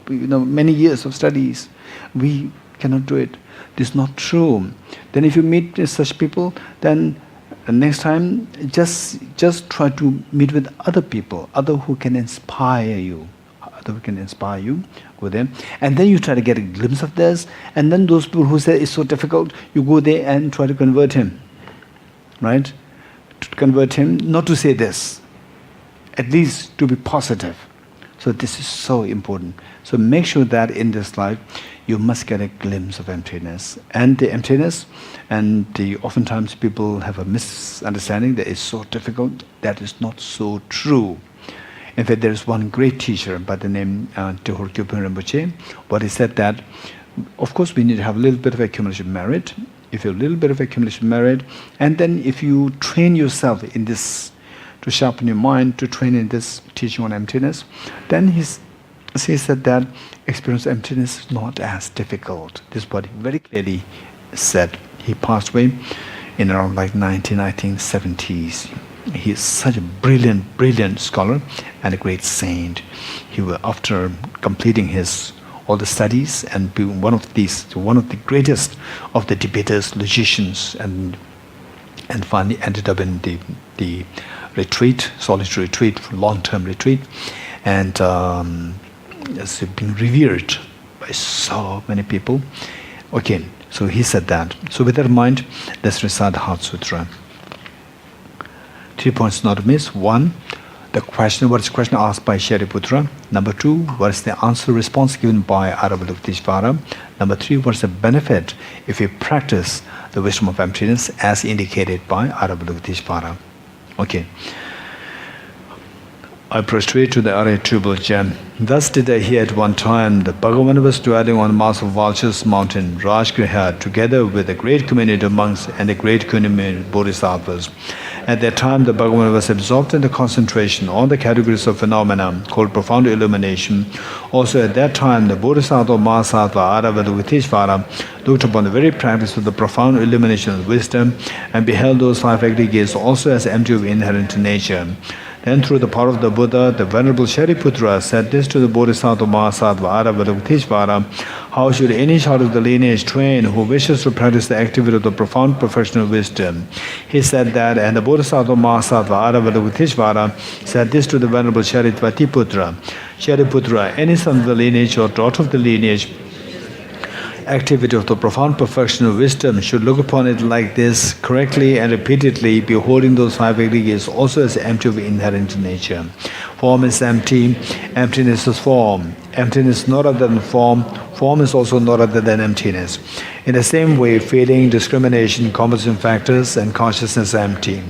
S1: many years of studies, we cannot do it. This is not true. Then if you meet such people, then the next time just try to meet with other people, other who can inspire you. Other who can inspire you, go there. And then you try to get a glimpse of this, and then those people who say it's so difficult, you go there and try to convert him. Right? To convert him, not to say this, at least to be positive. So this is so important. So make sure that in this life, you must get a glimpse of emptiness. And the emptiness, and oftentimes people have a misunderstanding that it's so difficult. That is not so true. In fact, there is one great teacher by the name Tehor Kyupen Rinpoche. What he said that, of course, we need to have a little bit of accumulation merit. If you have a little bit of accumulation merit, and then if you train yourself in this, to sharpen your mind, to train in this teaching on emptiness, then he said that experience of emptiness is not as difficult. This is what he very clearly said. He passed away in around like 1970s. He is such a brilliant scholar and a great saint. He was, after completing all the studies and being one of the greatest of the debaters, logicians, and finally ended up in the retreat, solitary retreat, long-term retreat, and has been revered by so many people. Okay, so he said that. So with that in mind, let's recite the Heart Sutra. 3 points not to miss. 1, what is the question asked by Shariputra? Number 2, what is the answer response given by Avalokiteshvara? Number 3, what is the benefit if we practice the wisdom of emptiness as indicated by Avalokiteshvara? Okay. I prostrate to the irretrievable gem. Thus did I hear at one time that Bhagavan was dwelling on the mass of Vultures mountain, Rajgriha, together with a great community of monks and a great community of bodhisattvas. At that time, the Bhagavan was absorbed in the concentration on the categories of phenomena called profound illumination. Also at that time, the Bodhisattva Mahasattva Avalokiteshvara looked upon the very practice of the profound illumination of wisdom and beheld those 5 aggregates also as empty of inherent nature. Then through the power of the Buddha, the Venerable Shariputra said this to the Bodhisattva Mahasattva Avalokiteshvara: how should any child of the lineage train who wishes to practice the activity of the profound perfection of wisdom? He said that, and the Bodhisattva Mahasattva Avalokiteshvara said this to the Venerable Shariputra: Shariputra, any son of the lineage or daughter of the lineage, activity of the profound perfection of wisdom should look upon it like this, correctly and repeatedly, beholding those 5 aggregates also as empty of inherent nature. Form is empty, emptiness is form. Emptiness is not other than form, form is also not other than emptiness. In the same way, feeling, discrimination, composition factors, and consciousness are empty.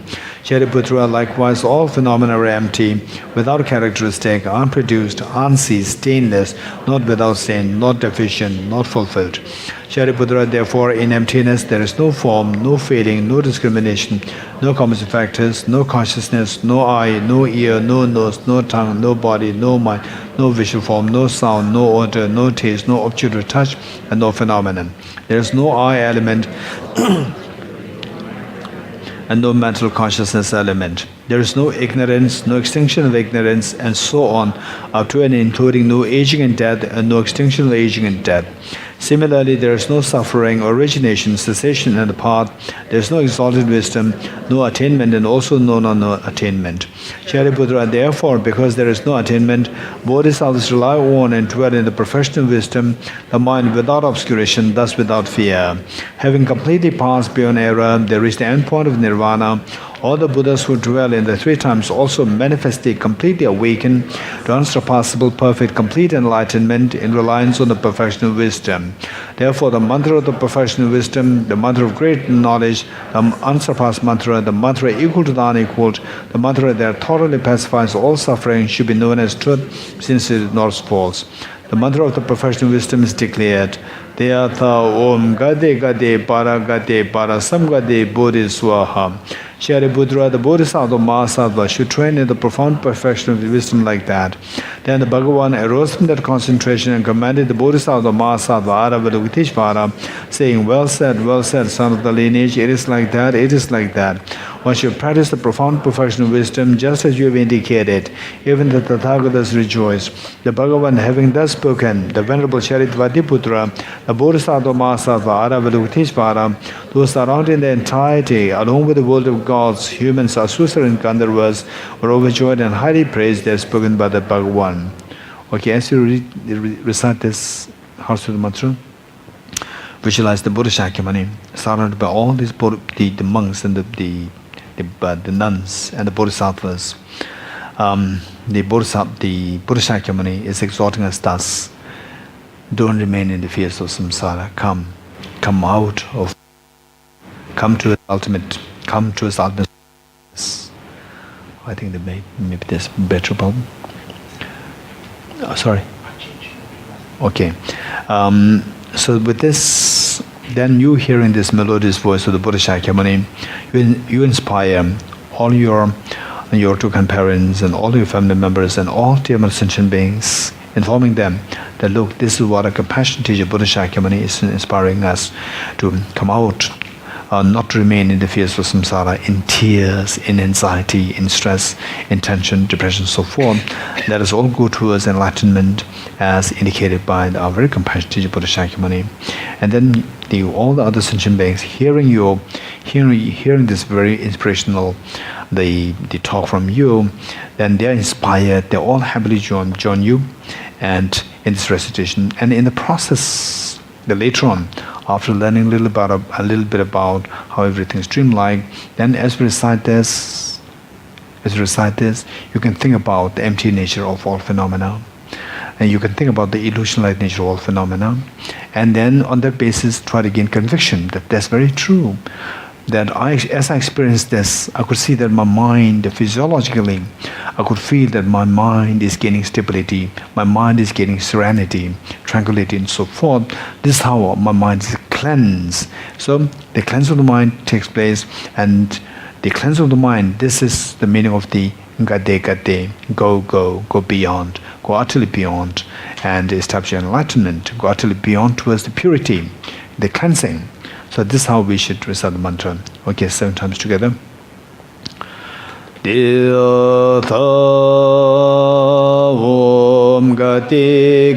S1: Shariputra, likewise, all phenomena are empty, without characteristic, unproduced, unceased, stainless, not without stain, not deficient, not fulfilled. Shariputra, therefore, in emptiness there is no form, no feeling, no discrimination, no composition factors, no consciousness, no eye, no ear, no nose, no tongue, no body, no mind, no visual form, no sound, no odor, no taste, no object of touch, and no phenomenon. There is no I element. and no mental consciousness element. There is no ignorance, no extinction of ignorance, and so on, up to and including no aging and death, and no extinction of aging and death. Similarly, there is no suffering, origination, cessation, and the path. There is no exalted wisdom, no attainment, and also no attainment. Shariputra, therefore, because there is no attainment, bodhisattvas rely on and dwell in the perfection of wisdom, the mind without obscuration, thus without fear. Having completely passed beyond error, they reach the end point of nirvana. All the Buddhas who dwell in the three times also manifestly completely awaken to unsurpassable, perfect, complete enlightenment in reliance on the perfection of wisdom. Therefore, the mantra of the perfection of wisdom, the mantra of great knowledge, the unsurpassed mantra, the mantra equal to the unequaled, the mantra that thoroughly pacifies all suffering should be known as truth, since it ignores false. The mantra of the perfection of wisdom is declared. Deyatha Om Gade Gade Para Gade Para Samgade Bodhi Swaha. Shariputra, the Bodhisattva Mahasattva should train in the profound perfection of wisdom like that. Then the Bhagavan arose from that concentration and commanded the Bodhisattva Mahasattva Aravalokiteshvara, saying, well said, son of the lineage, it is like that, it is like that. One should practice the profound perfection of wisdom just as you have indicated. Even the Tathagatas rejoice. The Bhagavan, having thus spoken, the Venerable Charitvattiputra, the Bodhisattva Mahasattva Aravalokiteshvara, those surrounding the entirety, along with the world of gods, humans, asuras, and Gandharvas, were overjoyed and highly praised as spoken by the Bhagavan. Okay, as you recite this Harsutra mantra, visualize the Buddha Shakyamuni surrounded by all these the monks and the nuns and the bodhisattvas. The Buddha Shakyamuni is exhorting us thus: don't remain in the fears of samsara. Come to its ultimate. Come to its ultimate. I think that maybe there's better problem. Oh, sorry. Okay. So with this, then you hearing this melodious voice of the Buddha Shakyamuni, you inspire all your two grandparents and all your family members and all dear sentient beings, informing them that look, this is what a compassionate teacher Buddha Shakyamuni is inspiring us to come out, not to remain in the fears of samsara, in tears, in anxiety, in stress, in tension, depression, so forth. Let us all go towards enlightenment as indicated by our very compassionate teacher Buddha Shakyamuni. And then all the other sentient beings hearing this very inspirational the talk from you, then they are inspired, they all happily join you and in this recitation. And in the process, later on, after learning a little bit about how everything is dreamlike, then as we recite this, you can think about the empty nature of all phenomena. And you can think about the illusion-like nature of all phenomena. And then on that basis, try to gain conviction that that's very true. That as I experienced this, I could see that my mind, physiologically, I could feel that my mind is gaining stability, my mind is gaining serenity, tranquility, and so forth. This is how my mind is cleansed. So the cleanse of the mind takes place, and the cleanse of the mind, this is the meaning of the gade, go beyond, go utterly beyond, and establish enlightenment, go utterly beyond towards the purity, the cleansing. So this is how we should recite the mantra. Okay, 7 times together. Tiyatha Om Gati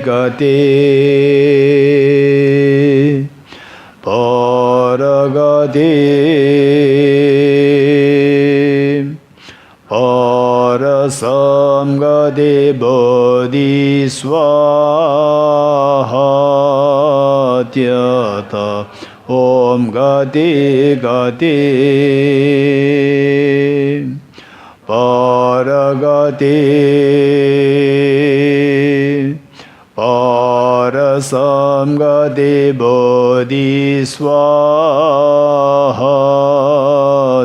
S1: Paragati Parasamgati Bodhi Swaha Tiyatha Om Gati Paragati Parasamgati Bodhi Swaha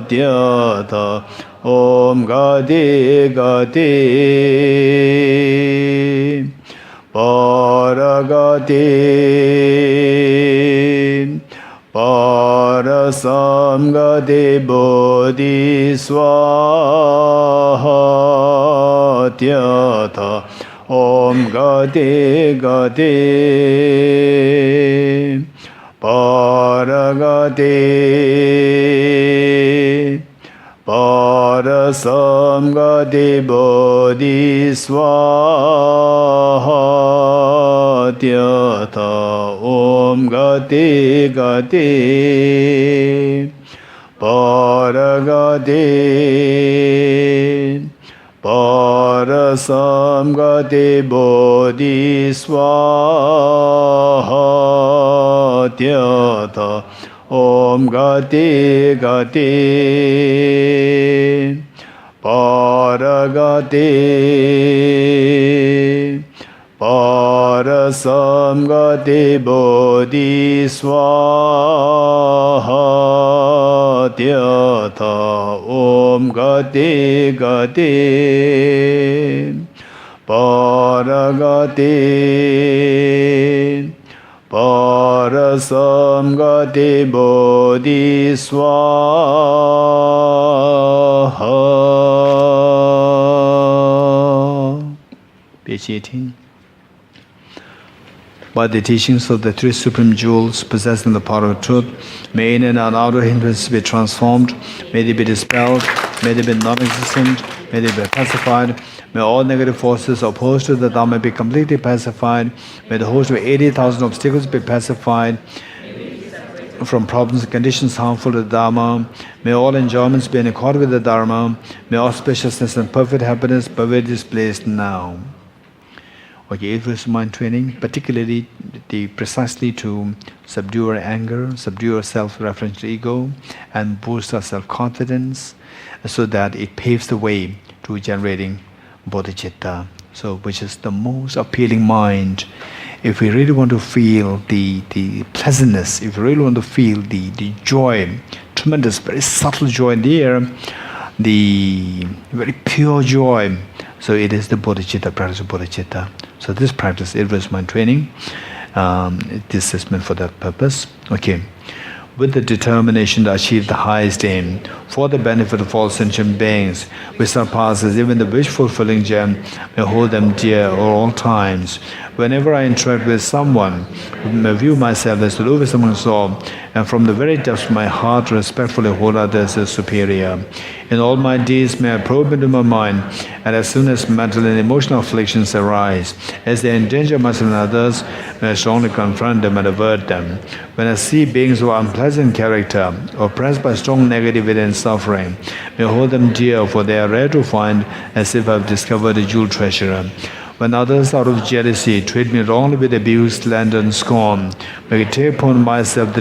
S1: Tiyatha Om Gati Paragati Parasamgati Bodhi Swaha Tiyatha Om Gati Paragati Parasamgati Bodhisvaha Tyatha Om Gati Gati Paragati Parasamgati Bodhisvaha Tyatha Om Gati Gati Paragati Parasamgati Bodhisvaha Tyatha Om Gati Gati Paragati Parasamgati Bodhisvaha. Page 18. By the teachings of the three supreme jewels possessing the power of truth, may inner and outer hindrances be transformed, may they be dispelled, may they be non-existent, may they be pacified, may all negative forces opposed to the Dharma be completely pacified, may the host of 80,000 obstacles be pacified from problems and conditions harmful to the Dharma, may all enjoyments be in accord with the Dharma, may auspiciousness and perfect happiness pervade this place now. Okay, 8 verse mind training, particularly precisely to subdue our anger, subdue our self-referential ego, and boost our self-confidence, so that it paves the way to generating Bodhicitta, so which is the most appealing mind. If we really want to feel the pleasantness, if we really want to feel the joy, tremendous, very subtle joy there, the very pure joy, so it is the Bodhicitta, practice of Bodhicitta. So this practice, inverse mind training, this is meant for that purpose. Okay. With the determination to achieve the highest aim, for the benefit of all sentient beings, which surpasses even the wish-fulfilling gem, may hold them dear at all times. Whenever I interact with someone, I view myself as the lowest amongst all, and from the very depths of my heart respectfully hold others as superior. In all my deeds may I probe into my mind, and as soon as mental and emotional afflictions arise, as they endanger myself and others, may I strongly confront them and avert them. When I see beings of unpleasant character, oppressed by strong negativity and suffering, may I hold them dear, for they are rare to find, as if I have discovered a jewel treasure. When others out of jealousy treat me wrongly with abuse, slander and scorn, may I take upon myself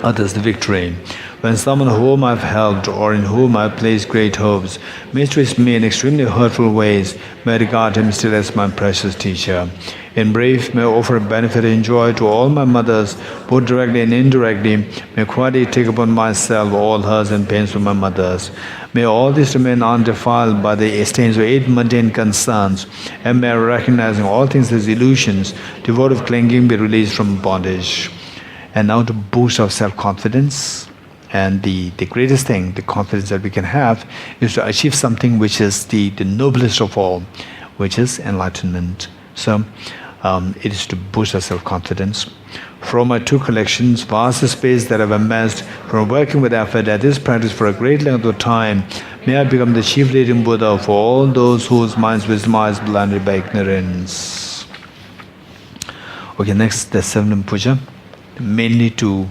S1: others the victory. When someone whom I have helped or in whom I have placed great hopes mistreats me in extremely hurtful ways, may I regard him still as my precious teacher. In brief, may I offer benefit and joy to all my mothers, both directly and indirectly. May I quietly take upon myself all hurts and pains from my mothers. May all this remain undefiled by the stains of 8 mundane concerns, and may I, recognizing all things as illusions, devoid of clinging, be released from bondage. And now to boost our self-confidence. And the greatest thing, the confidence that we can have, is to achieve something which is the noblest of all, which is enlightenment. So, it is to boost our self-confidence. From my 2 collections, vast space that I've amassed from working with effort at this practice for a great length of time, may I become the chief leading Buddha for all those whose minds' wisdom is blinded by ignorance. Okay, next, the 7th puja, mainly to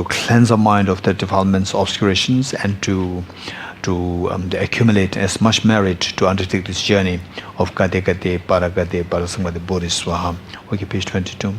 S1: cleanse our mind of the defilements, obscurations, and to accumulate as much merit to undertake this journey of Gate Gate Paragate Parasamgati Bodhisvaha. Okay, page 22.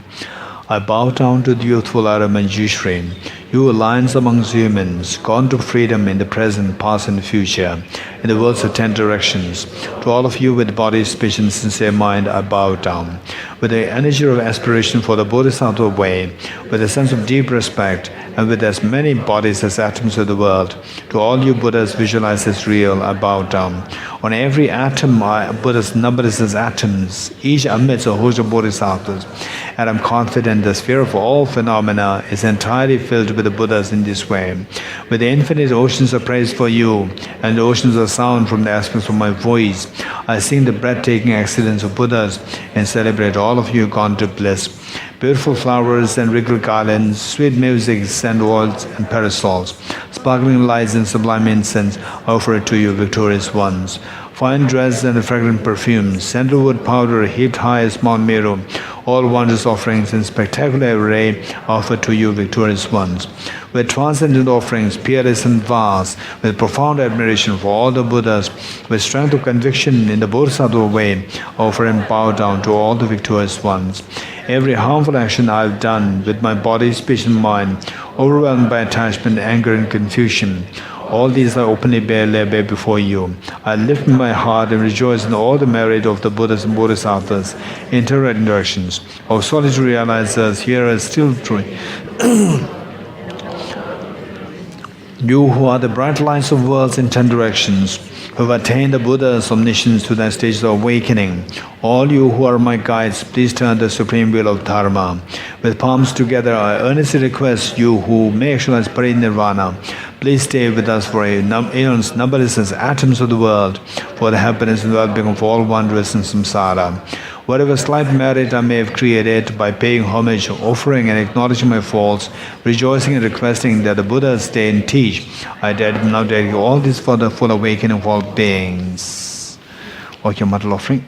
S1: I bow down to the youthful Aram and Jushri, you alliance amongst humans, gone to freedom in the present, past and future, in the worlds of 10 directions. To all of you with body, speech and sincere mind, I bow down. With the energy of aspiration for the Bodhisattva way, with a sense of deep respect, and with as many bodies as atoms of the world, to all you Buddhas visualized as real, I bow down. On every atom, Buddhas numbered as atoms, each amidst a host of Bodhisattvas, and I'm confident the sphere of all phenomena is entirely filled with the Buddhas in this way. With the infinite oceans of praise for you, and the oceans of sound from the aspects of my voice, I sing the breathtaking excellence of Buddhas and celebrate all of you gone to bliss. beautiful flowers and regal garlands, sweet music, sandals and parasols, sparkling lights and sublime incense, offer to you, victorious ones. Fine dress and fragrant perfumes, sandalwood powder heaped high as Mount Meru, all wondrous offerings in spectacular array offered to you, victorious ones. With transcendent offerings, peerless and vast, with profound admiration for all the Buddhas, with strength of conviction in the Bodhisattva way, offer and bow down to all the victorious ones. Every harmful action I have done with my body, speech and mind, overwhelmed by attachment, anger and confusion, all these I openly lay bare before you. I lift my heart and rejoice in all the merit of the Buddhas and Bodhisattvas, interactions, of solitary realizers, hearers, still true. You who are the bright lights of worlds in 10 directions, who have attained the Buddha's omniscience to their stages of awakening, all you who are my guides, please turn the supreme will of Dharma. With palms together, I earnestly request you who may actualize parinirvana, please stay with us for aeons, numberless as atoms of the world, for the happiness and well-being of all wanderers in samsara. Whatever slight merit I may have created by paying homage, offering and acknowledging my faults, rejoicing and requesting that the Buddha stay and teach, I now dedicate all this for the full awakening of all beings. Okay, model offering.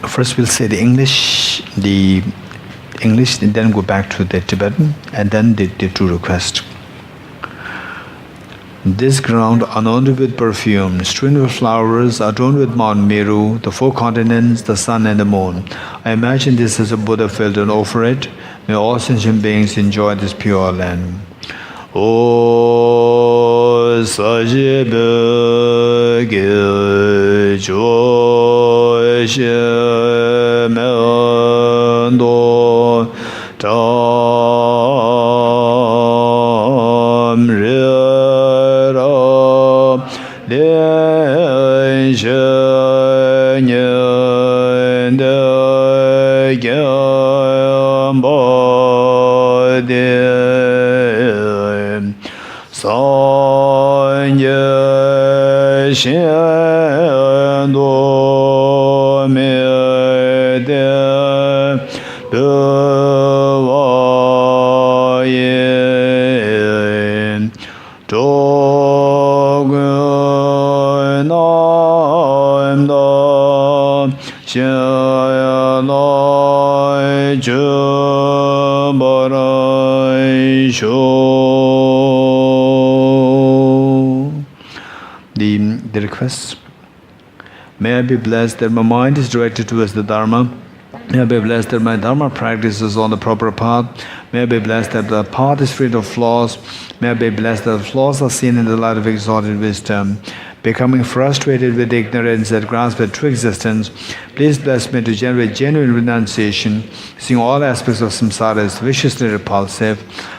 S1: First we'll say the English, and then go back to the Tibetan, and then the two requests. This ground, anointed with perfume, strewn with flowers, adorned with Mount Meru, the 4 continents, the sun and the moon. I imagine this as a Buddha filled and offer it. May all sentient beings enjoy this pure land. O Sajibe Ge Jo She Mendo Tam Re Lien She Nyen De Gyambo De San Ye Shen Do Me De De Wa Yin Do Gun Nam Da Shen Lai Ju Barai Shu. The requests. May I be blessed that my mind is directed towards the Dharma. May I be blessed that my Dharma practice is on the proper path. May I be blessed that the path is free of flaws. May I be blessed that the flaws are seen in the light of exalted wisdom. Becoming frustrated with ignorance that grasps at true existence, please bless me to generate genuine renunciation, seeing all aspects of samsara as viciously repulsive.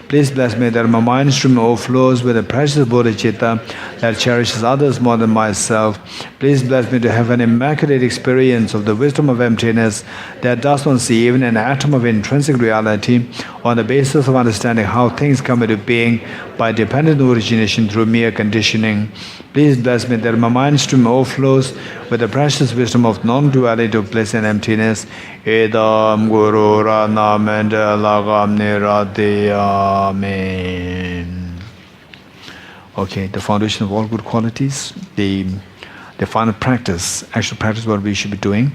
S1: Please bless me that my mind stream overflows with a precious bodhicitta that cherishes others more than myself. Please bless me to have an immaculate experience of the wisdom of emptiness that does not see even an atom of intrinsic reality on the basis of understanding how things come into being by dependent origination through mere conditioning. Please bless me that my mind stream overflows with the precious wisdom of non-duality of bliss and emptiness. Edam Guru Rana Mendelagam Nirati. Amen. Okay, the foundation of all good qualities, the final practice, actual practice what we should be doing.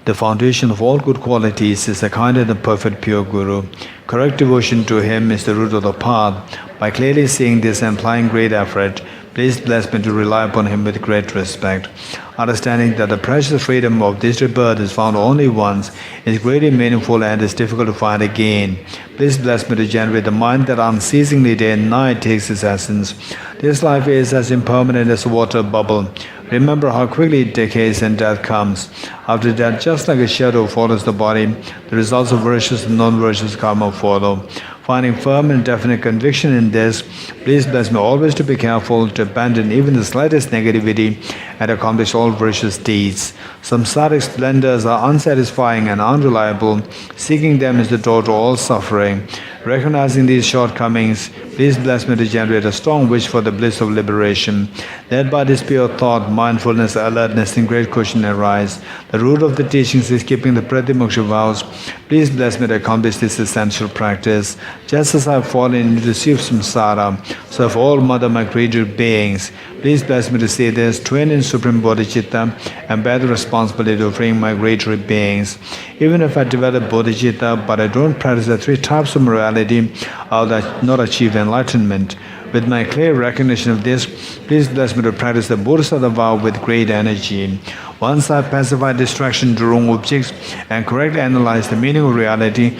S1: The foundation of all good qualities is a kind and a perfect pure Guru. Correct devotion to him is the root of the path. By clearly seeing this and applying great effort, please bless me to rely upon him with great respect. Understanding that the precious freedom of this rebirth is found only once, is greatly meaningful and is difficult to find again. Please bless me to generate the mind that unceasingly day and night takes its essence. This life is as impermanent as a water bubble. Remember how quickly it decays and death comes. After death, just like a shadow follows the body, the results of virtuous and non-virtuous karma follow. Finding firm and definite conviction in this, please bless me always to be careful to abandon even the slightest negativity and accomplish all virtuous deeds. Samsaric splendors are unsatisfying and unreliable. Seeking them is the door to all suffering. Recognizing these shortcomings, Please bless me to generate a strong wish for the bliss of liberation. Led by this pure thought, mindfulness, alertness, and great caution arise. The root of the teachings is keeping the Pratimoksha vows. Please bless me to accomplish this essential practice. Just as I have fallen into the sea of samsara, so have all mother migratory beings. Please bless me to see this, train in Supreme Bodhicitta, and bear the responsibility of freeing migratory beings. Even if I develop Bodhicitta, but I don't practice the three types of morality, I will not achieve enlightenment. With my clear recognition of this, please bless me to practice the Bodhisattva vow with great energy. Once I pacify distraction to wrong objects and correctly analyze the meaning of reality,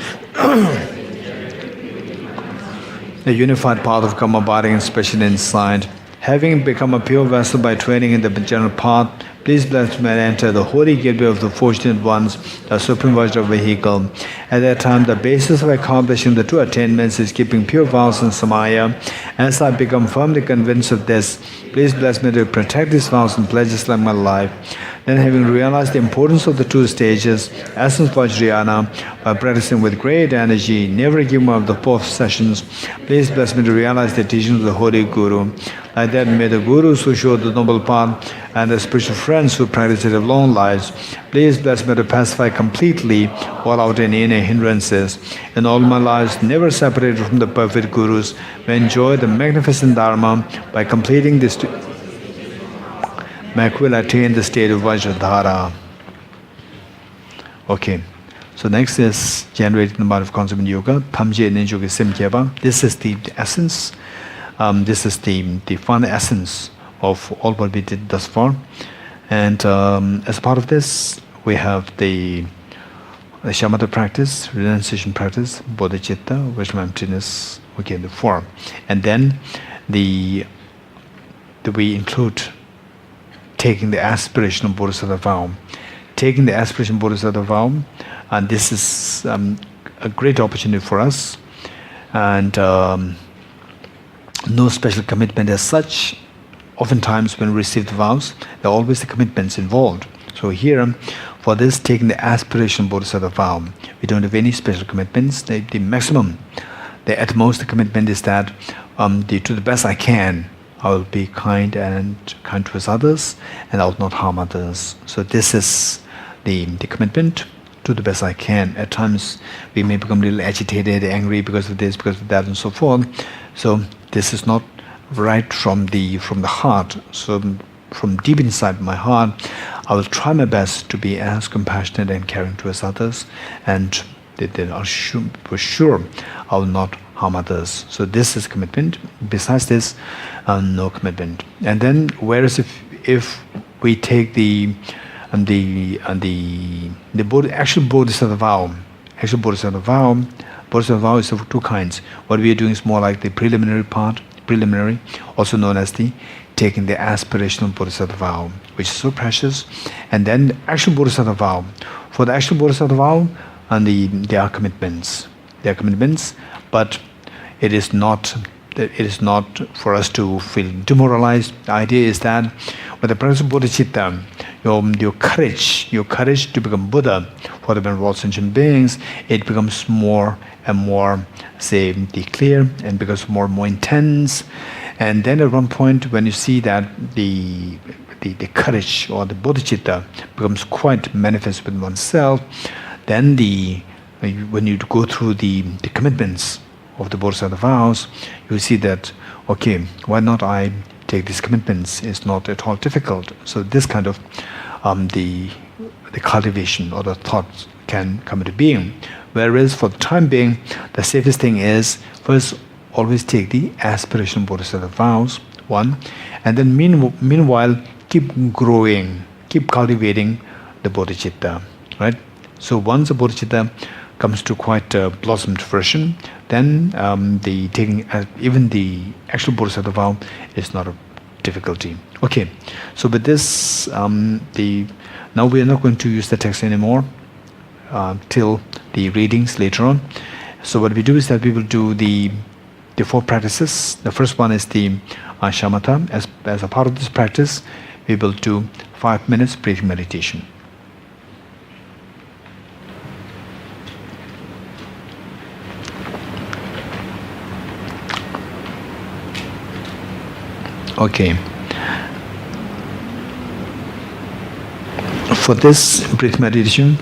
S1: the unified path of karma abiding and special insight. Having become a pure vessel by training in the general path, please bless me and enter the holy gateway of the fortunate ones, the Supreme Vajra vehicle. At that time, the basis of accomplishing the two attainments is keeping pure vows and samaya. As I become firmly convinced of this, please bless me to protect these vows and pledges like my life. Then, having realized the importance of the two stages, essence Vajrayana, by practicing with great energy, never giving up the fourth sessions, please bless me to realize the teachings of the Holy Guru. Like that, may the Gurus who show the noble path and the spiritual friends who practice it have long lives, please bless me to pacify completely all outer and inner hindrances. In all my lives, never separated from the perfect Gurus, may enjoy the magnificent Dharma by completing this. May will attain the state of Vajradhara. Okay, so next is generating the mind of concept yoga. Thamje Ninjoga Simkyeva. This is the essence. This is the final essence of all what we did thus far. And as part of this, we have the shamatha practice, renunciation practice, bodhicitta, wisdom, emptiness, okay, the form. And then we include taking the aspiration of Bodhisattva vow. Taking the aspiration of Bodhisattva vow, and this is a great opportunity for us. And no special commitment as such. Oftentimes when we receive the vows, there are always the commitments involved. So here, for this, taking the aspiration of Bodhisattva vow, we don't have any special commitments. The maximum, the at most, the commitment is that to the best I can, I will be kind towards others, and I will not harm others. So this is the commitment, to the best I can. At times we may become a little agitated, angry because of this, because of that, and so forth. So this is not right from the heart. So from deep inside my heart, I will try my best to be as compassionate and caring towards others, and then for sure I will not harm others. So this is commitment. Besides this, no commitment. And then, whereas if we take the actual Bodhisattva vow, Bodhisattva vow is of two kinds. What we are doing is more like the preliminary part, also known as the taking the aspirational Bodhisattva vow, which is so precious. And then the actual Bodhisattva vow. For the actual Bodhisattva vow, and there are commitments. But it is not for us to feel demoralized. The idea is that with the practice of bodhicitta, your courage to become Buddha for the benevolent sentient beings, it becomes more and more, clear, and becomes more and more intense. And then at one point, when you see that the courage or the bodhicitta becomes quite manifest within oneself, then when you go through the commitments of the Bodhisattva vows, you see that, okay, why not I take these commitments? It's not at all difficult. So this kind of the cultivation or the thoughts can come into being. Whereas for the time being, the safest thing is first always take the aspirational Bodhisattva vows, one, and then meanwhile keep growing, keep cultivating the bodhicitta, right? So once the bodhicitta comes to quite blossomed fruition, then even the actual Bodhisattva vow is not a difficulty. Okay, so with this, now we are not going to use the text anymore till the readings later on. So what we do is that we will do the four practices. The first one is the shamatha. As a part of this practice, we will do 5 minutes breathing meditation. Okay. For this breath meditation,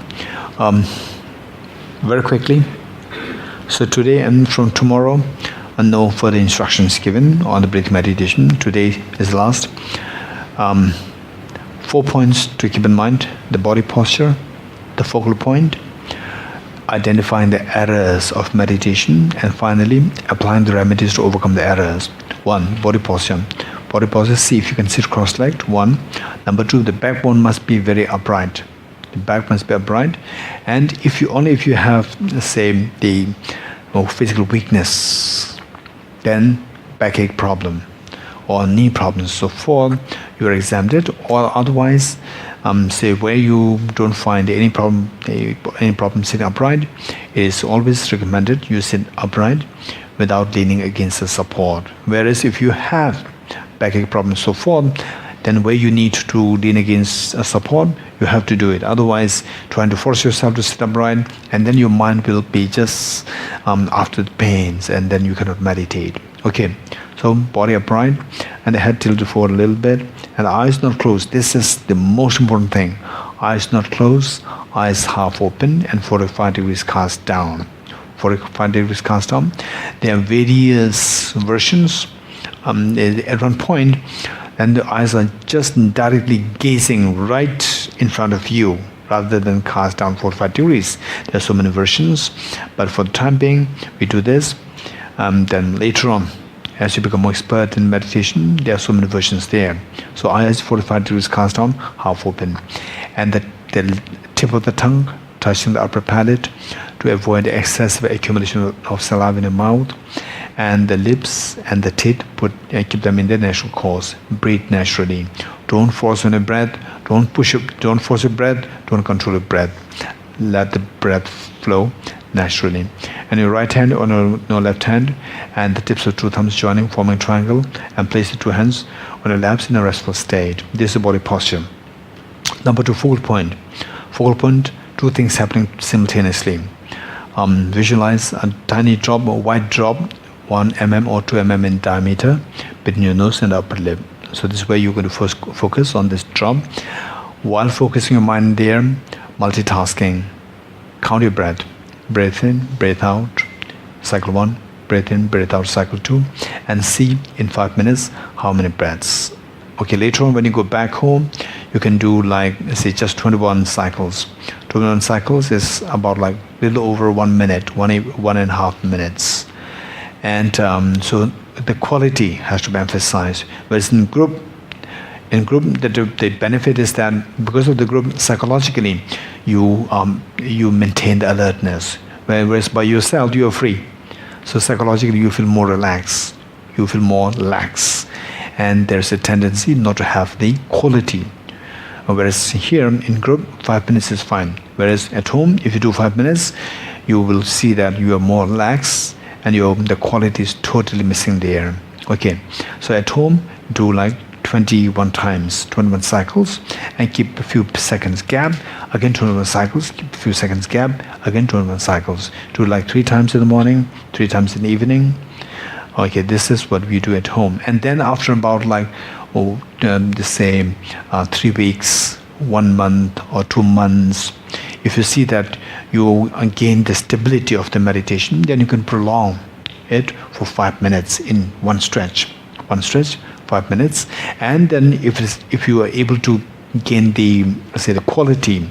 S1: very quickly. So today and from tomorrow, no further instructions given on the breath meditation. Today is last. 4 points to keep in mind: the body posture, the focal point, identifying the errors of meditation, and finally applying the remedies to overcome the errors. 1. Body posture. Body posture, see if you can sit cross-legged. 1. Number 2, the backbone must be very upright. The back must be upright. And if you have, say, the physical weakness, then backache problem or knee problems, so forth, you are exempted. Or otherwise, say where you don't find any problem sitting upright, it is always recommended you sit upright without leaning against the support. Whereas if you have backache problems, so forth, then where you need to lean against a support, you have to do it. Otherwise, trying to force yourself to sit upright, and then your mind will be just after the pains, and then you cannot meditate. Okay, so body upright, and the head tilted forward a little bit, and the eyes not closed. This is the most important thing. Eyes not closed, eyes half open, and 45 degrees cast down. 45 degrees cast down. There are various versions. At one point, and the eyes are just directly gazing right in front of you rather than cast down 45 degrees. There are so many versions, but for the time being, we do this. Then later on, as you become more expert in meditation, there are so many versions there. So eyes 45 degrees cast down, half open, and the tip of the tongue touching the upper palate to avoid excessive accumulation of saliva in the mouth, and the lips and the teeth, keep them in their natural course. Breathe naturally. Don't force on your breath. Don't force your breath. Don't control your breath. Let the breath flow naturally. And your right hand on your left hand, and the tips of two thumbs joining, forming a triangle, and place the two hands on your laps in a restful state. This is the body posture. Number 2, focal point. Focal point, two things happening simultaneously. Visualize a tiny drop, a white drop, 1 mm or 2 mm in diameter between your nose and upper lip. So this is where you're going to first focus on this drop. While focusing your mind there, multitasking. Count your breath. Breathe in, breathe out. Cycle 1. Breathe in, breathe out. Cycle 2. And see in 5 minutes how many breaths. Okay, later on when you go back home, you can do like, say, just 21 cycles. 21 cycles is about like a little over 1 minute, 1.5 minutes. And so the quality has to be emphasized. Whereas in group, the benefit is that because of the group, psychologically, you maintain the alertness. Whereas by yourself, you are free. So psychologically, you feel more relaxed. You feel more lax. And there's a tendency not to have the quality. Whereas here in group, 5 minutes is fine. Whereas at home, if you do 5 minutes, you will see that you are more lax, and the quality is totally missing there. Okay, so at home, do like 21 times, 21 cycles, and keep a few seconds gap. Again 21 cycles, keep a few seconds gap. Again 21 cycles. Do like 3 times in the morning, 3 times in the evening. Okay, this is what we do at home. And then after about like, say 3 weeks, 1 month or 2 months, if you see that you gain the stability of the meditation, then you can prolong it for 5 minutes in one stretch. 5 minutes. And then if you are able to gain the quality,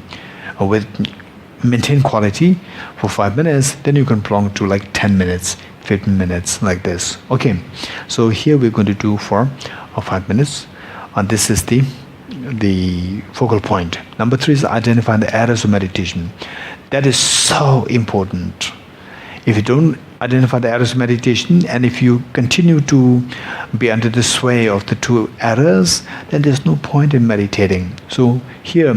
S1: maintain quality for 5 minutes, then you can prolong to like 10 minutes, 15 minutes, like this. Okay, so here we're going to do for 5 minutes. And this is the focal point. Number 3 is identifying the errors of meditation. That is so important. If you don't identify the errors of meditation, and if you continue to be under the sway of the 2 errors, then there's no point in meditating. So here,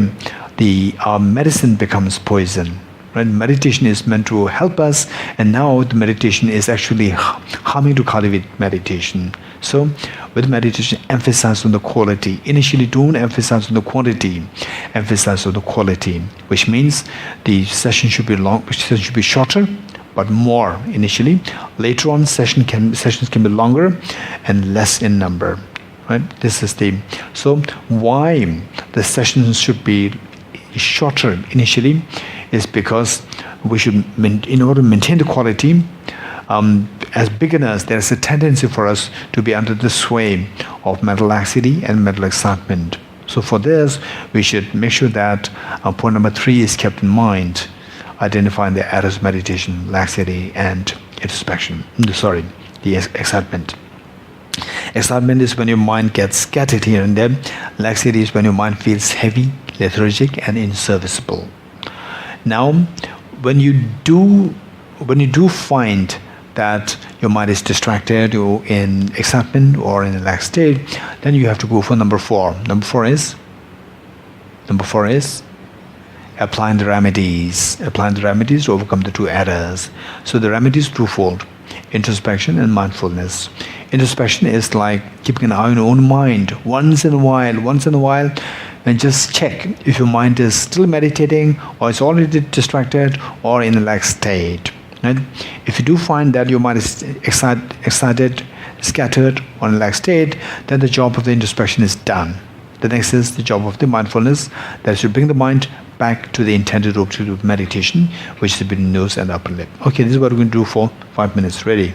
S1: our medicine becomes poison. Right? Meditation is meant to help us, and now the meditation is actually harming to cultivate meditation. So with meditation, emphasize on the quality. Initially, don't emphasize on the quantity. Emphasize on the quality, which means the session should be shorter, but more initially. Later on, sessions can be longer and less in number. right? This is the so why the sessions should be shorter initially is because we should in order to maintain the quality. As beginners, there is a tendency for us to be under the sway of mental laxity and mental excitement. So for this, we should make sure that point number 3 is kept in mind, identifying the errors of meditation, laxity, and introspection. The excitement. Excitement is when your mind gets scattered here and there. Laxity is when your mind feels heavy, lethargic, and inserviceable. Now, when you do find that your mind is distracted or in excitement or in a lax state, then you have to go for number 4. Number 4 is applying the remedies to overcome the 2 errors. So the remedy is twofold: introspection and mindfulness. Introspection is like keeping an eye on your own mind once in a while, and just check if your mind is still meditating or it's already distracted or in a lax state. Right? If you do find that your mind is excited, scattered, or in a lax state, then the job of the introspection is done. The next is the job of the mindfulness, that should bring the mind back to the intended object of meditation, which is between nose and upper lip. Okay, this is what we're going to do for 5 minutes. Ready?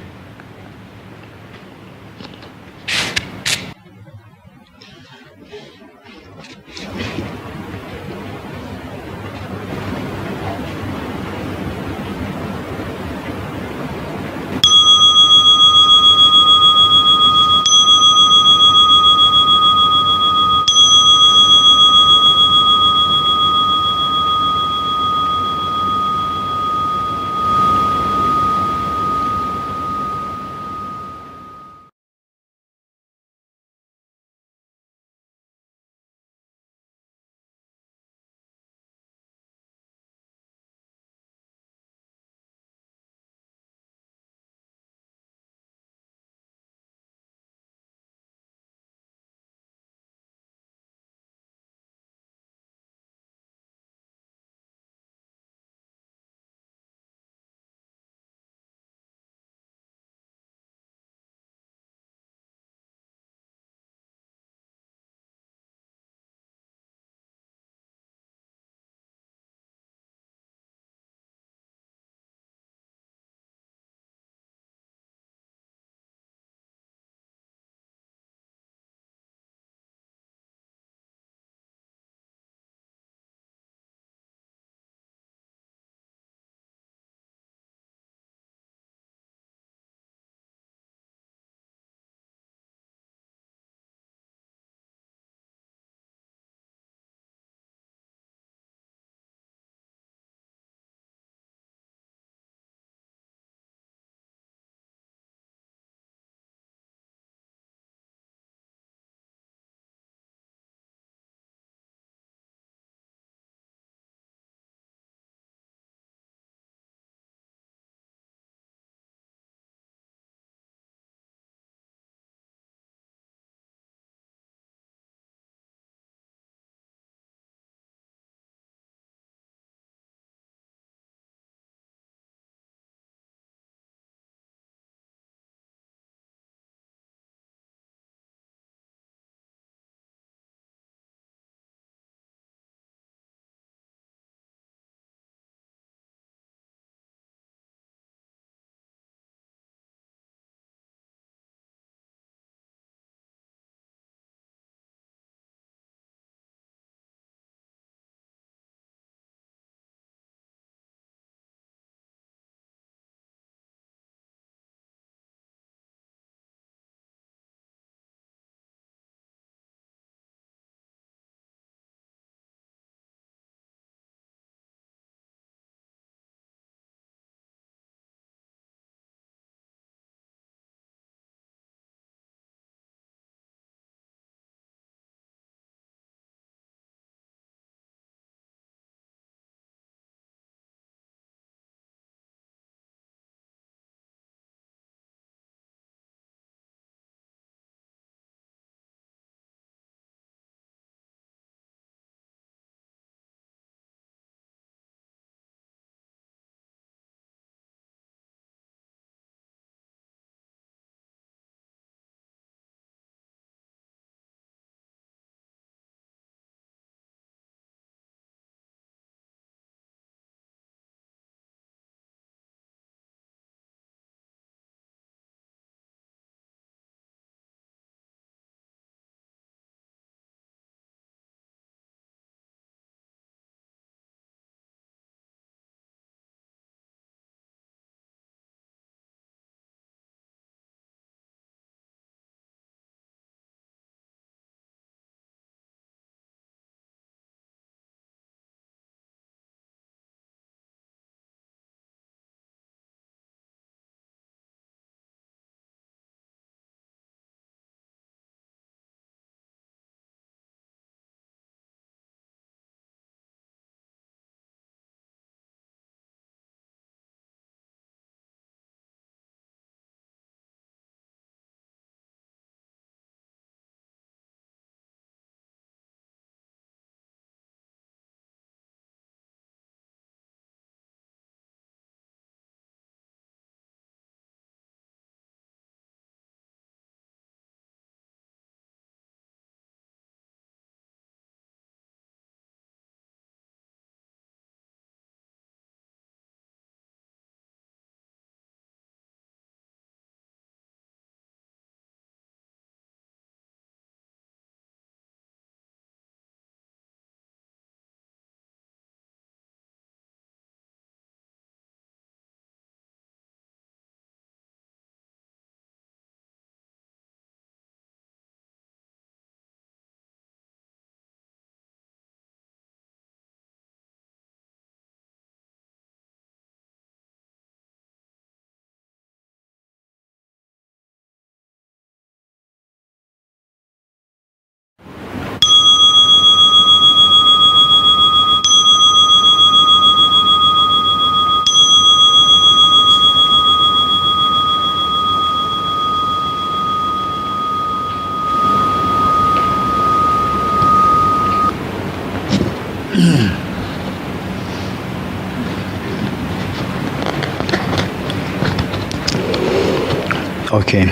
S1: Okay.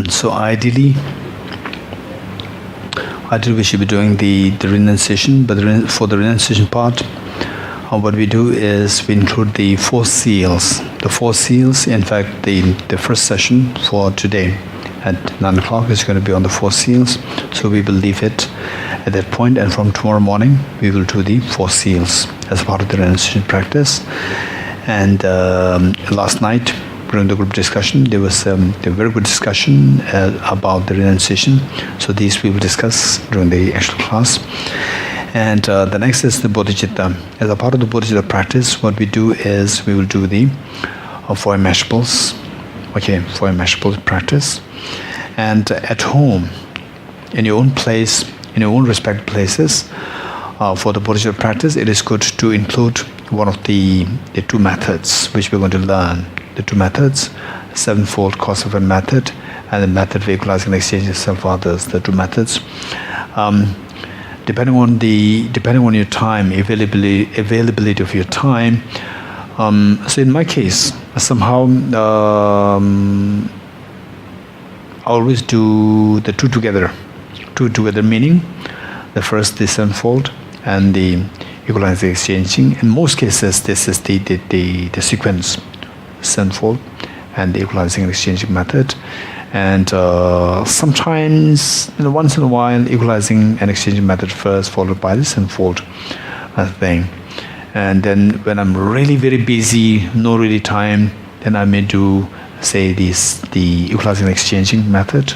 S1: So ideally we should be doing the renunciation, but for the renunciation part, what we do is we include the 4 seals. The 4 seals, in fact, the first session for today at 9 o'clock is going to be on the 4 seals. So we will leave it at that point, and from tomorrow morning we will do the 4 seals as part of the renunciation practice. And last night, during the group discussion, there was a very good discussion about the renunciation. So these we will discuss during the actual class. And the next is the Bodhicitta. As a part of the Bodhicitta practice, what we do is we will do the 4 immeasurables. Okay, 4 immeasurables practice. And at home, in your own place, in your own respective places, for the Bodhicitta practice, it is good to include one of the 2 methods which we're going to learn. The 2 methods, 7-fold cause effect method and the method of equalizing and exchanging self others. The 2 methods, depending on your time, availability of your time. So in my case, somehow I always do the 2 together. 2 together meaning the first the 7-fold and the equalizing exchanging. In most cases, this is the sequence. 7-fold and the equalizing and exchanging method, and sometimes, once in a while, equalizing and exchanging method first, followed by the 7-fold thing. And then when I'm really very busy, no really time, then I may do, say, the equalizing and exchanging method.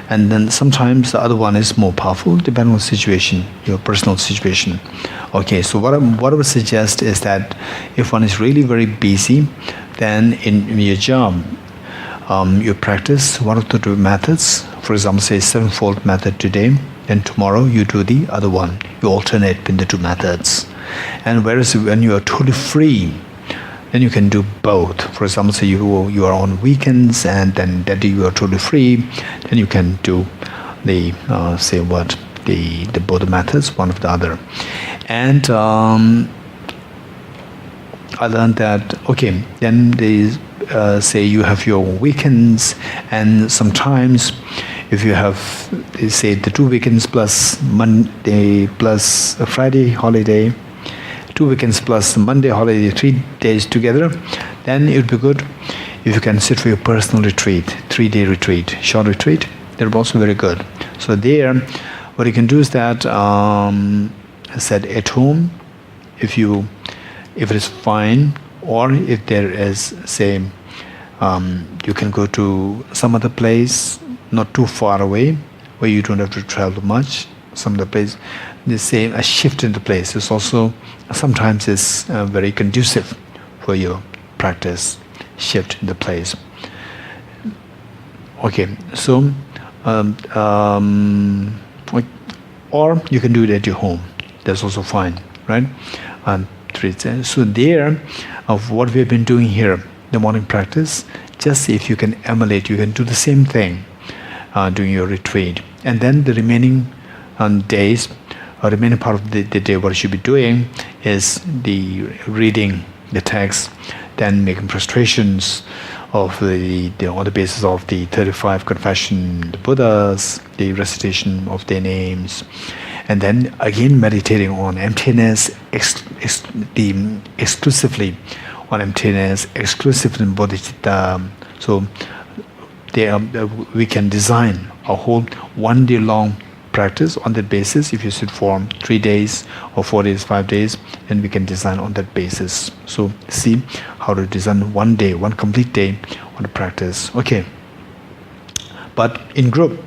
S1: And then sometimes the other one is more powerful, depending on the situation, your personal situation. Okay, so what I would suggest is that if one is really very busy, then in your job, you practice one of the 2 methods. For example, say 7-fold method today, then tomorrow you do the other one. You alternate between the 2 methods. And whereas when you are totally free, then you can do both. For example, say you are on weekends and then that day you are totally free, then you can do the the both methods, one of the other. And I learned that, okay, then they say you have your weekends, and sometimes if you have, say, the 2 weekends plus Monday plus a Friday holiday, 2 weekends plus Monday holiday, 3 days together, then it would be good if you can sit for your personal retreat, 3-day retreat, short retreat. They're also very good. So there, what you can do is that, I said, at home, if it is fine, or if there is, say, you can go to some other place not too far away where you don't have to travel much. Some other place, they say a shift in the place is also sometimes is very conducive for your practice. Shift in the place. Okay, so or you can do it at your home. That's also fine, right? So there, of what we have been doing here, the morning practice, just if you can emulate, you can do the same thing during your retreat. And then the remaining days, or remaining part of the day, what you should be doing is the reading the text, then making prostrations of on the basis of the 35 confession, the Buddhas, the recitation of their names, and then again meditating on emptiness, exclusively on emptiness, exclusively in Bodhicitta. So we can design a whole 1 day long practice on that basis. If you sit for 3 days or 4 days, 5 days, then we can design on that basis. So see how to design 1 day, 1 complete day on the practice. Okay. But in group,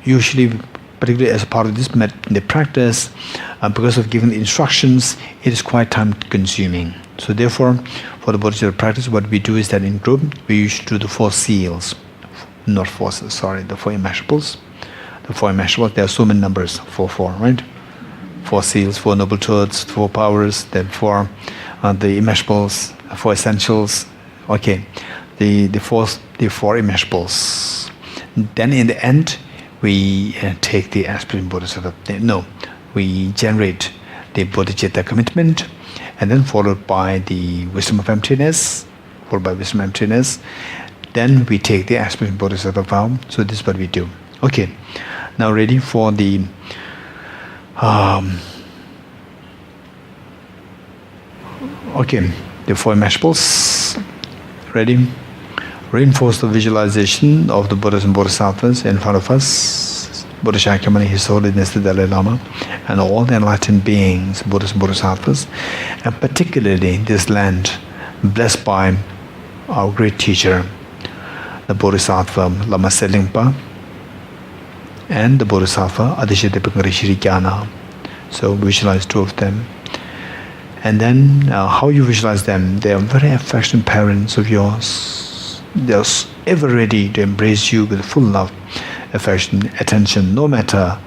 S1: usually, particularly as a part of the practice, because of giving the instructions, it is quite time consuming. So therefore, for the Bodhicitta practice, what we do is that in group, we usually do the 4 seals. The 4 immeasurables. The 4 immeasurables, there are so many numbers, 4, right? 4 seals, 4 noble truths, 4 powers, then 4 the immeasurables, 4 essentials. Okay, the 4 immeasurables. Then in the end, we take the aspirin Bodhisattva. No, we generate the Bodhicitta commitment, and then followed by the wisdom of emptiness, followed by wisdom emptiness. Then we take the aspiration Bodhisattva vow. So this is what we do. Okay, now ready for the okay, the four immeasurables. Ready? Reinforce the visualization of the Buddhas and Bodhisattvas in front of us. Buddha Shakyamuni, His Holiness the Dalai Lama, and all the enlightened beings, Buddhas and Bodhisattvas, and particularly this land blessed by our great teacher, the Bodhisattva Lama Selingpa, and the Bodhisattva Adhishitta Shri. So visualize two of them. And then how you visualize them, they are very affectionate parents of yours. They are ever ready to embrace you with full love, affection, attention, no matter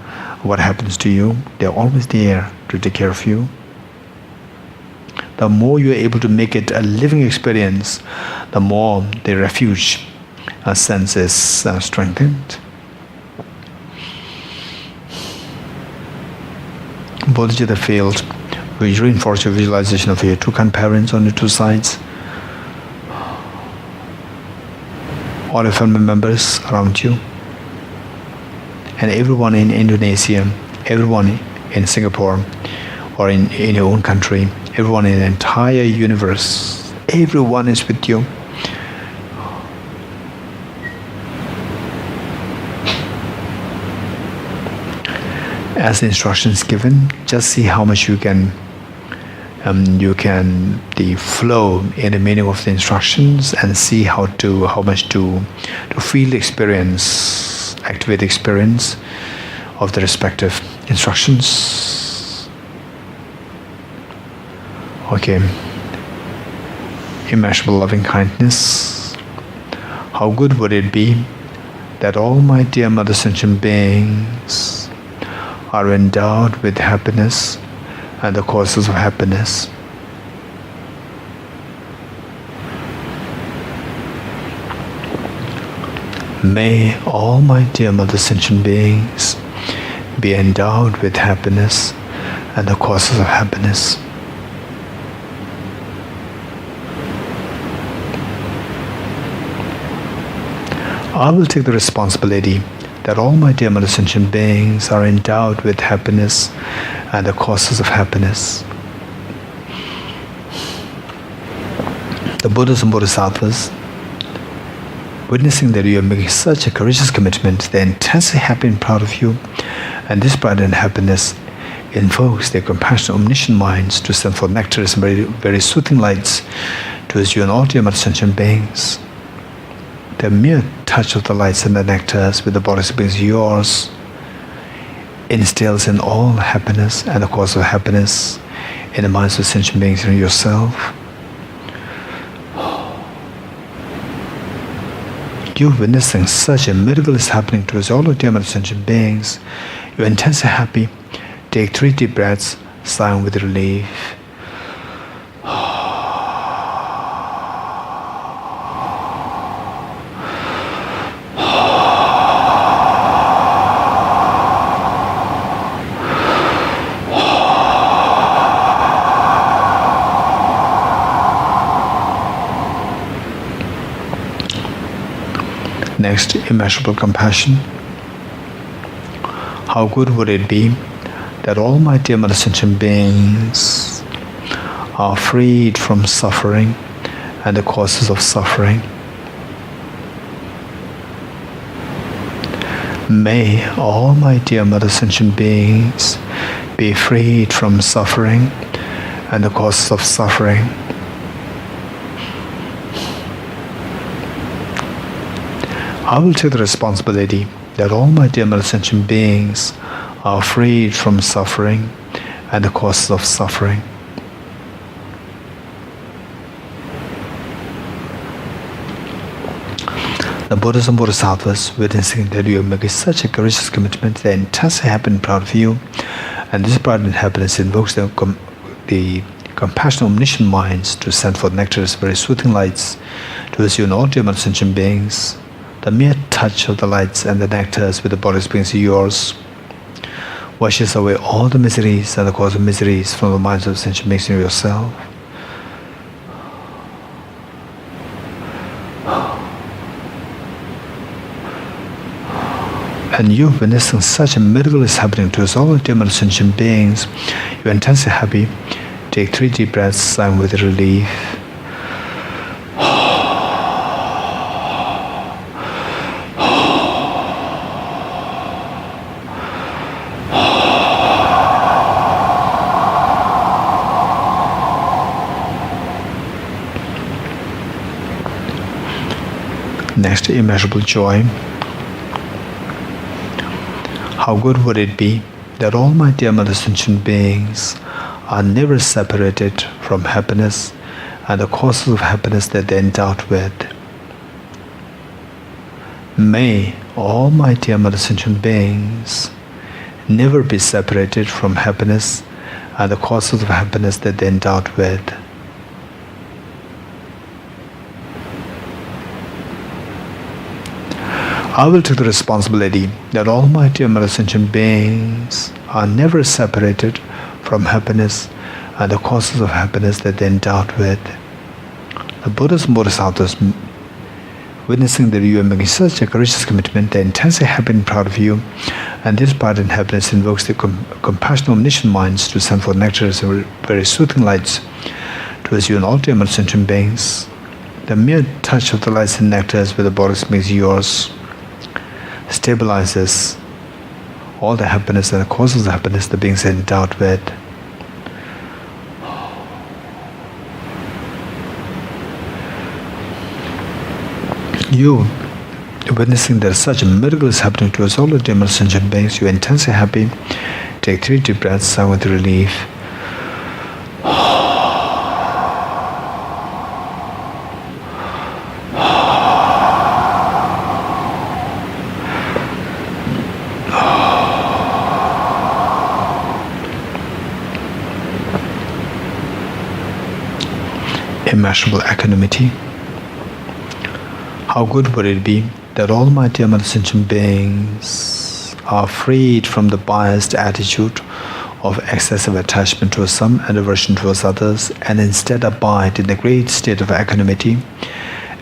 S1: what happens to you. They are always there to take care of you. The more you are able to make it a living experience, the more the refuge sense is strengthened. Bodhicitta field, we reinforce your visualization of your two kind parents on your two sides. All your family members around you. And everyone in Indonesia, everyone in Singapore, or in your own country, everyone in the entire universe, everyone is with you. As the instructions given, just see how much you can the flow in the meaning of the instructions, and see how much to feel the experience, activate the experience of the respective instructions. Okay. Immeasurable loving kindness. How good would it be that all my dear Mother Sentient beings are endowed with happiness and the causes of happiness. May all my dear Mother Sentient beings be endowed with happiness and the causes of happiness. I will take the responsibility that all my dear Mother Sentient beings are endowed with happiness and the causes of happiness. The Buddhas and Bodhisattvas, witnessing that you are making such a courageous commitment, they are intensely happy and proud of you, and this pride and happiness invokes their compassionate, omniscient minds to send forth nectars and very, very soothing lights towards you and all dear Mother Sentient beings. The mere touch of the lights and the nectars with the bodies beings yours instills in all happiness and the cause of happiness in the minds of sentient beings and yourself. You witnessing such a miracle is happening towards all of dear Mother Sentient beings. You are intensely happy. Take 3 deep breaths, sighing with relief. Next, immeasurable compassion. How good would it be that all my dear Mother Sentient beings are freed from suffering and the causes of suffering. May all my dear Mother Sentient beings be freed from suffering and the causes of suffering. I will take the responsibility that all my dear Mother Sentient beings are freed from suffering and the causes of suffering. The Buddhas and Bodhisattvas, witnessing that you are making such a courageous commitment, they are intensely happy and proud of you, and this pride and happiness invokes the compassionate, omniscient minds to send forth nectars, very soothing lights towards you and all dear Mother Sentient beings. The mere touch of the lights and the nectars with the bodies beings yours washes away all the miseries and the cause of miseries from the minds of sentient beings in yourself. and you're witnessing such a miracle is happening to us, all the eternal sentient beings. You're intensely happy. Take 3 deep breaths, sigh with relief. Next, immeasurable joy. How good would it be that all my dear mother sentient beings are never separated from happiness and the causes of happiness that they endowed with. May all my dear mother sentient beings never be separated from happiness and the causes of happiness that they endowed with. I will take the responsibility that all my dear mother sentient beings are never separated from happiness and the causes of happiness that they endowed with. The Buddhas and Bodhisattvas, witnessing that you are making such a courageous commitment, they are intensely happy and proud of you, and this pride and happiness invokes the compassionate omniscient minds to send forth nectars and very soothing lights towards you and all dear mother sentient beings. The mere touch of the lights and nectars with the bodies makes yours stabilizes all the happiness and the causes of happiness the beings are endowed with. You, witnessing that such a miracle is happening to us, all the dear mother sentient beings, you are intensely happy. Take 3 deep breaths, sigh with relief. Immeasurable equanimity. How good would it be that all my dear mother sentient beings are freed from the biased attitude of excessive attachment towards some and aversion towards others, and instead abide in the great state of equanimity,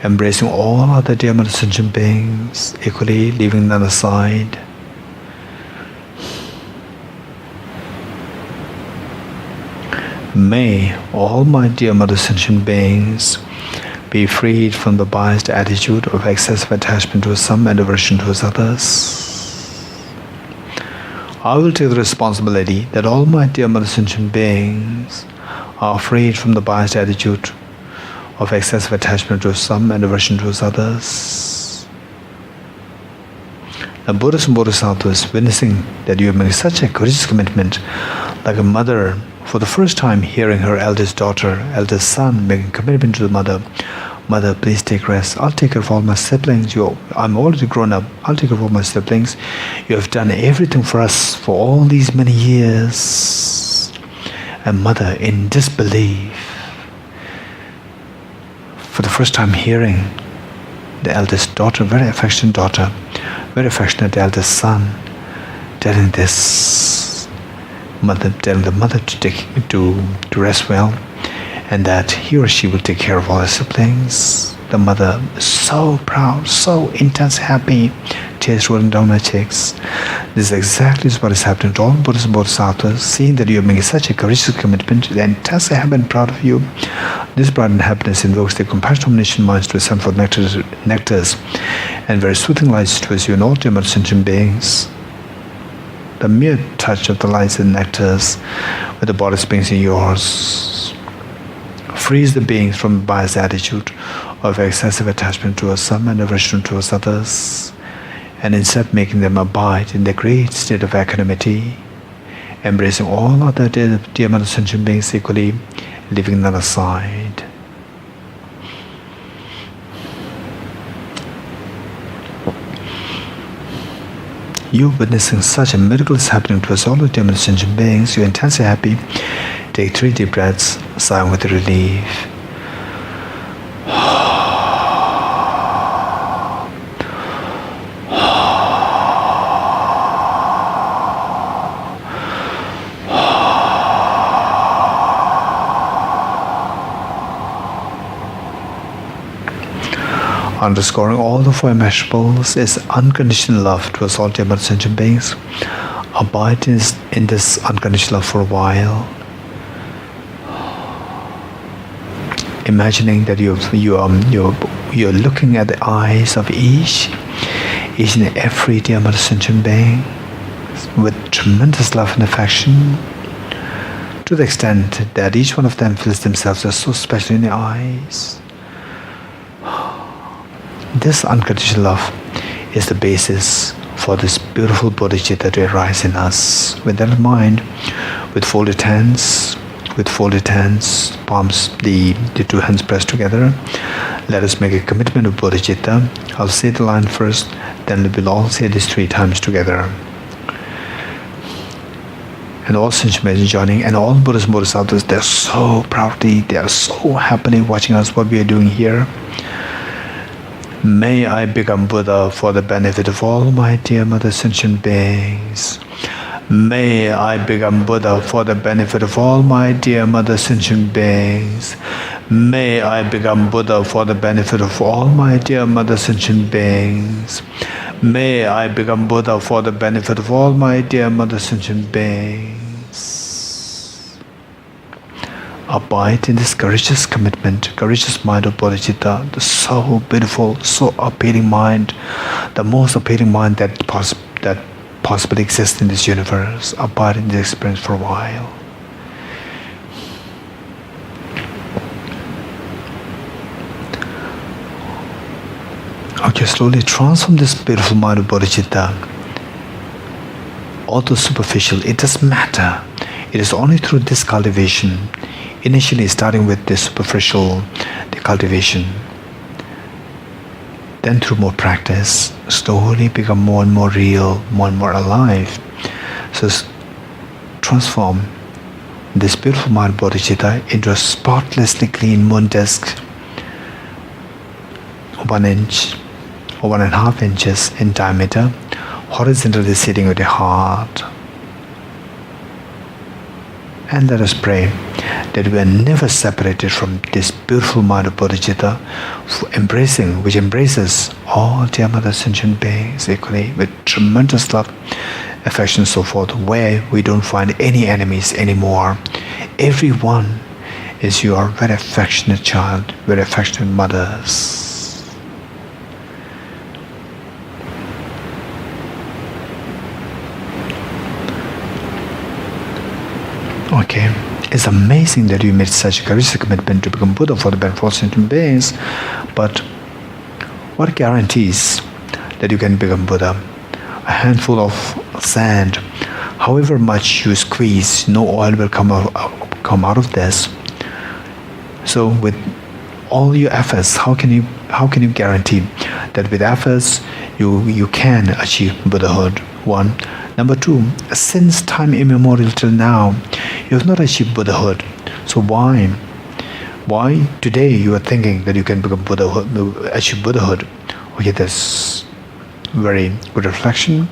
S1: embracing all other dear mother sentient beings equally, leaving none aside. May all my dear mother sentient beings be freed from the biased attitude of excessive attachment towards some and aversion towards others. I will take the responsibility that all my dear mother sentient beings are freed from the biased attitude of excessive attachment towards some and aversion towards others. The Buddhas and Bodhisattvas, witnessing that you are making such a courageous commitment, like a mother for the first time hearing her eldest daughter, eldest son making commitment to the mother. Mother, please take rest. I'll take care of all my siblings. I'm already grown up. I'll take care of all my siblings. You have done everything for us for all these many years. And mother, in disbelief, for the first time hearing the eldest daughter, very affectionate daughter, very affectionate eldest son, telling the mother to rest well, and that he or she will take care of all her siblings. The mother is so proud, so intensely happy, tears rolling down her cheeks. This is exactly what is happening to all Buddhas and Bodhisattvas, seeing that you are making such a courageous commitment, they are intensely happy and proud of you. This pride and happiness invokes the compassionate omniscient minds to send forth nectars and very soothing lights towards you and all dear mother sentient beings. The mere touch of the lights and nectars with the bodies beings in yours frees the beings from the biased attitude of excessive attachment towards some and aversion towards others, and instead making them abide in the great state of equanimity, embracing all other dear mother sentient beings equally, leaving none aside. You witnessing such a miracle is happening to us, all the dear mother sentient beings. You're intensely happy. Take 3 deep breaths, sigh with relief. underscoring all the four immeasurables is unconditional love towards all dear sentient beings. Abide in this unconditional love for a while, imagining that you're looking at the eyes of each and every dear mother sentient being with tremendous love and affection, to the extent that each one of them feels themselves as so special in the eyes. This unconditional love is the basis for this beautiful bodhicitta to arise in us. With that in mind, with folded hands, palms, the two hands pressed together, let us make a commitment of bodhicitta. I'll say the line first, then we'll all say this 3 times together. And all sentient beings joining, and all Buddhas and Bodhisattvas, they're so proudly, they are so happily watching us, what we are doing here. May I become Buddha for the benefit of all my dear mother sentient beings. May I become Buddha for the benefit of all my dear mother sentient beings. May I become Buddha for the benefit of all my dear mother sentient beings. May I become Buddha for the benefit of all my dear mother sentient beings. Abide in this courageous commitment, courageous mind of Bodhicitta, the so beautiful, so appealing mind, the most appealing mind that possibly exists in this universe. Abide in this experience for a while. Okay, slowly transform this beautiful mind of Bodhicitta. Although superficial, it doesn't matter. It is only through this cultivation, initially starting with this superficial cultivation, then through more practice, slowly become more and more real, more and more alive. So transform this beautiful mind of Bodhicitta into a spotlessly clean moon disk, 1 inch or 1.5 inches in diameter, horizontally sitting with the heart. And let us pray that we are never separated from this beautiful mind of Bodhicitta, which embraces all dear mother sentient beings equally with tremendous love, affection, and so forth, where we don't find any enemies anymore. Everyone is your very affectionate child, very affectionate mothers. Okay, it's amazing that you made such a courageous commitment to become Buddha for the benefit of all sentient beings, but what guarantees that you can become Buddha? A handful of sand, however much you squeeze, no oil will come out of this. So with all your efforts, how can you guarantee that with efforts you can achieve Buddhahood? 1. Number 2, since time immemorial till now, you have not achieved Buddhahood. So why? Why today you are thinking that you can become achieve Buddhahood? Okay, that's very good reflection.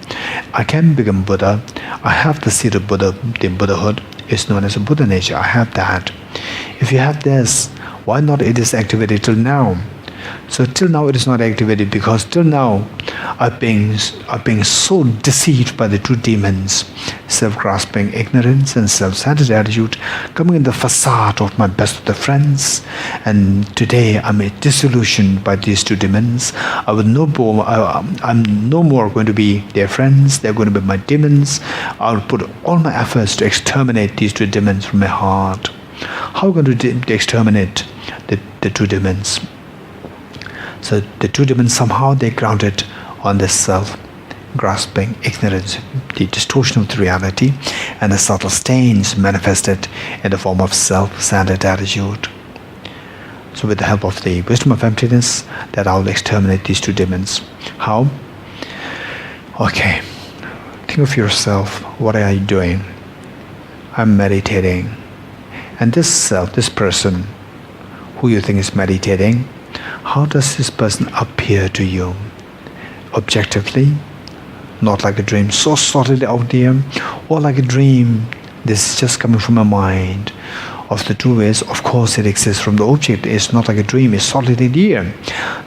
S1: I can become Buddha. I have the seed of Buddha. The Buddhahood is known as a Buddha nature. I have that. If you have this, why not it is activated till now? So till now it is not activated because till now I've been so deceived by the two demons, self-grasping ignorance and self-centered attitude, coming in the facade of my best of the friends. And today I'm disillusioned by these two demons. I'm no more going to be their friends. They're going to be my demons. I'll put all my efforts to exterminate these two demons from my heart. How are we going to exterminate the two demons? So the two demons, somehow they grounded on this self-grasping ignorance, the distortion of the reality, and the subtle stains manifested in the form of self-centered attitude. So with the help of the wisdom of emptiness, that I will exterminate these two demons. How? Okay, think of yourself. What are you doing? I'm meditating. And this self, this person who you think is meditating, how does this person appear to you? Objectively, not like a dream so solidly out there, or like a dream, this is just coming from my mind, of the two ways, of course it exists from the object. It's not like a dream, it's solidly there.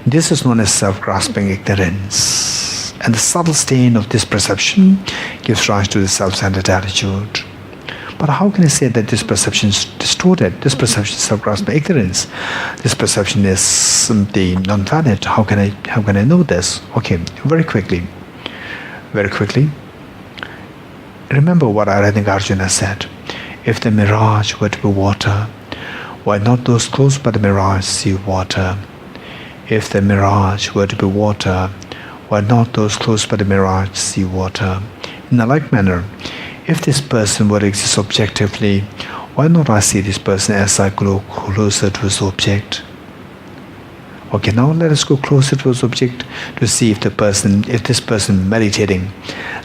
S1: This is known as self-grasping ignorance. And the subtle stain of this perception gives rise to the self-centered attitude. But how can I say that this perception is distorted? This perception is self-grasping ignorance. This perception is the non-valid. How can I know this? Okay, very quickly. Remember what I think Arjuna said. If the mirage were to be water, why not those close by the mirage see water? If the mirage were to be water, why not those close by the mirage see water? In a like manner, if this person were to exist objectively, why not I see this person as I go closer to his object? Okay, now let us go closer to his object to see if this person meditating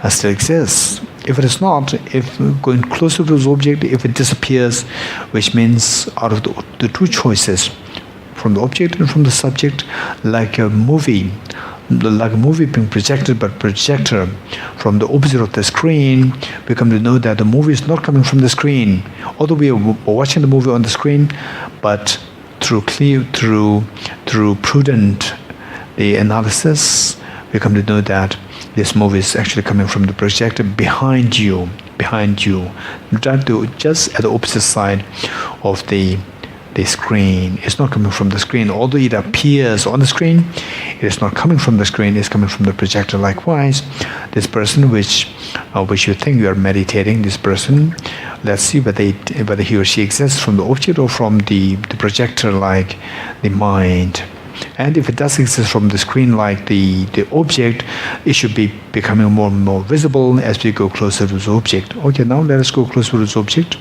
S1: still exists. If it is not, if going closer to his object, if it disappears, which means out of the two choices, from the object and from the subject, like a movie being projected by projector from the opposite of the screen, we come to know that the movie is not coming from the screen. Although we are watching the movie on the screen, but through prudent analysis, we come to know that this movie is actually coming from the projector behind you, just at the opposite side of the screen. It's not coming from the screen. Although it appears on the screen, it is not coming from the screen, it's coming from the projector. Likewise, this person which you think you are meditating, this person, let's see whether he or she exists from the object or from the projector, like the mind. And if it does exist from the screen like the object, it should be becoming more and more visible as we go closer to the object. Okay, now let us go closer to this object.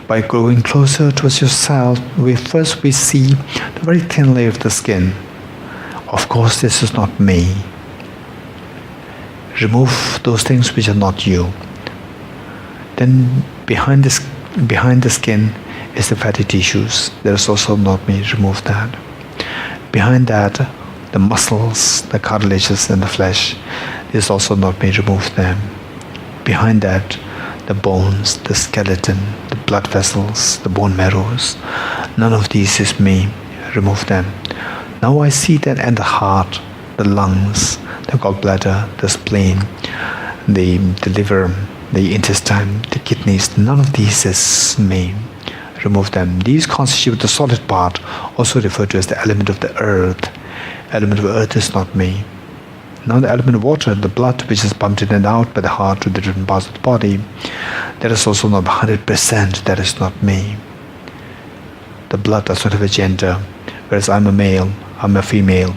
S1: By going closer towards yourself, we see the very thin layer of the skin. Of course, this is not me. Remove those things which are not you. Then behind the skin is the fatty tissues. That is also not me. Remove that. Behind that, the muscles, the cartilages, and the flesh is also not me. Remove them. Behind that, the bones, the skeleton, the blood vessels, the bone marrows. None of these is me. Remove them. Now I see that, and the heart, the lungs, the gallbladder, the spleen, the liver, the intestine, the kidneys, none of these is me. Remove them. These constitute the solid part, also referred to as the element of the earth. Element of earth is not me. Now the element of water, the blood which is pumped in and out by the heart to the different parts of the body, that is also not 100%, that is not me. The blood does not have a gender, whereas I'm a male, I'm a female.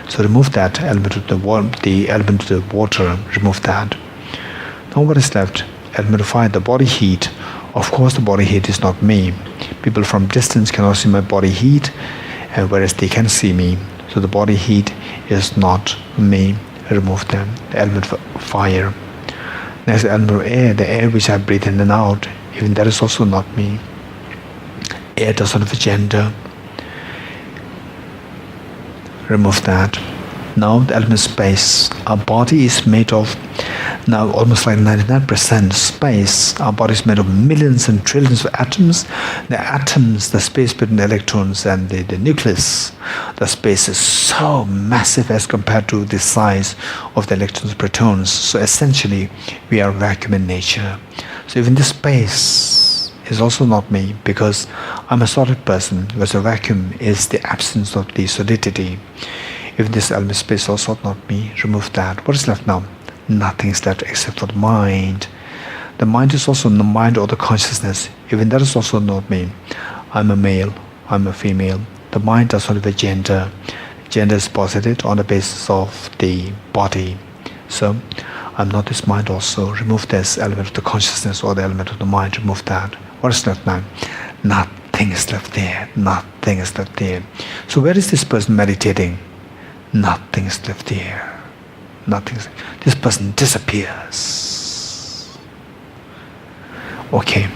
S1: So remove that element of the element of the water, remove that. Now what is left? Element of fire, the body heat. Of course the body heat is not me. People from distance cannot see my body heat, whereas they can see me. So the body heat is not me. Remove them. The element of fire. Next, the element of air, the air which I breathe in and out. Even that is also not me. Air does not have a gender. Remove that. Now the element of space. Our body is made of now almost like 99% space. Our body is made of millions and trillions of atoms. The atoms, the space between the electrons and the nucleus, the space is so massive as compared to the size of the electrons and protons. So essentially, we are vacuum in nature. So even this space is also not me, because I'm a solid person, whereas a vacuum is the absence of the solidity. If this element space is also not me, remove that. What is left now? Nothing is left except for the mind. The mind is also the mind or the consciousness. Even that is also not me. I'm a male, I'm a female. The mind does not have a gender. Gender is posited on the basis of the body. So I'm not this mind also. Remove this element of the consciousness or the element of the mind. Remove that. What is left now? Nothing is left there. Nothing is left there. So where is this person meditating? Nothing is left there. Nothing. This person disappears. Okay.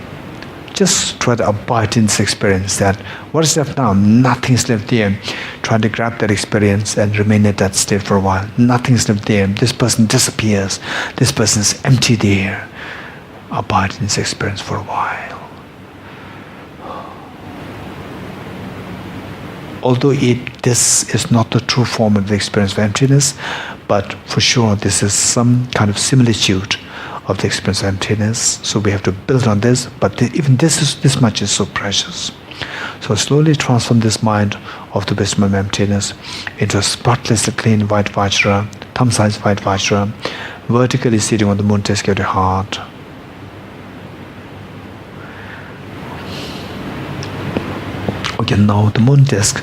S1: Just try to abide in this experience that what is left now? Nothing is left there. Try to grab that experience and remain at that state for a while. Nothing is left there. This person disappears. This person is empty there. abide in this experience for a while. Although this is not the true form of the experience of emptiness, but for sure this is some kind of similitude of the experience of emptiness. So we have to build on this, but even this much is so precious. So slowly transform this mind of the wisdom of emptiness into a spotlessly clean white Vajra, thumb-sized white Vajra, vertically sitting on the moon disk of your heart. Okay, now the moon disk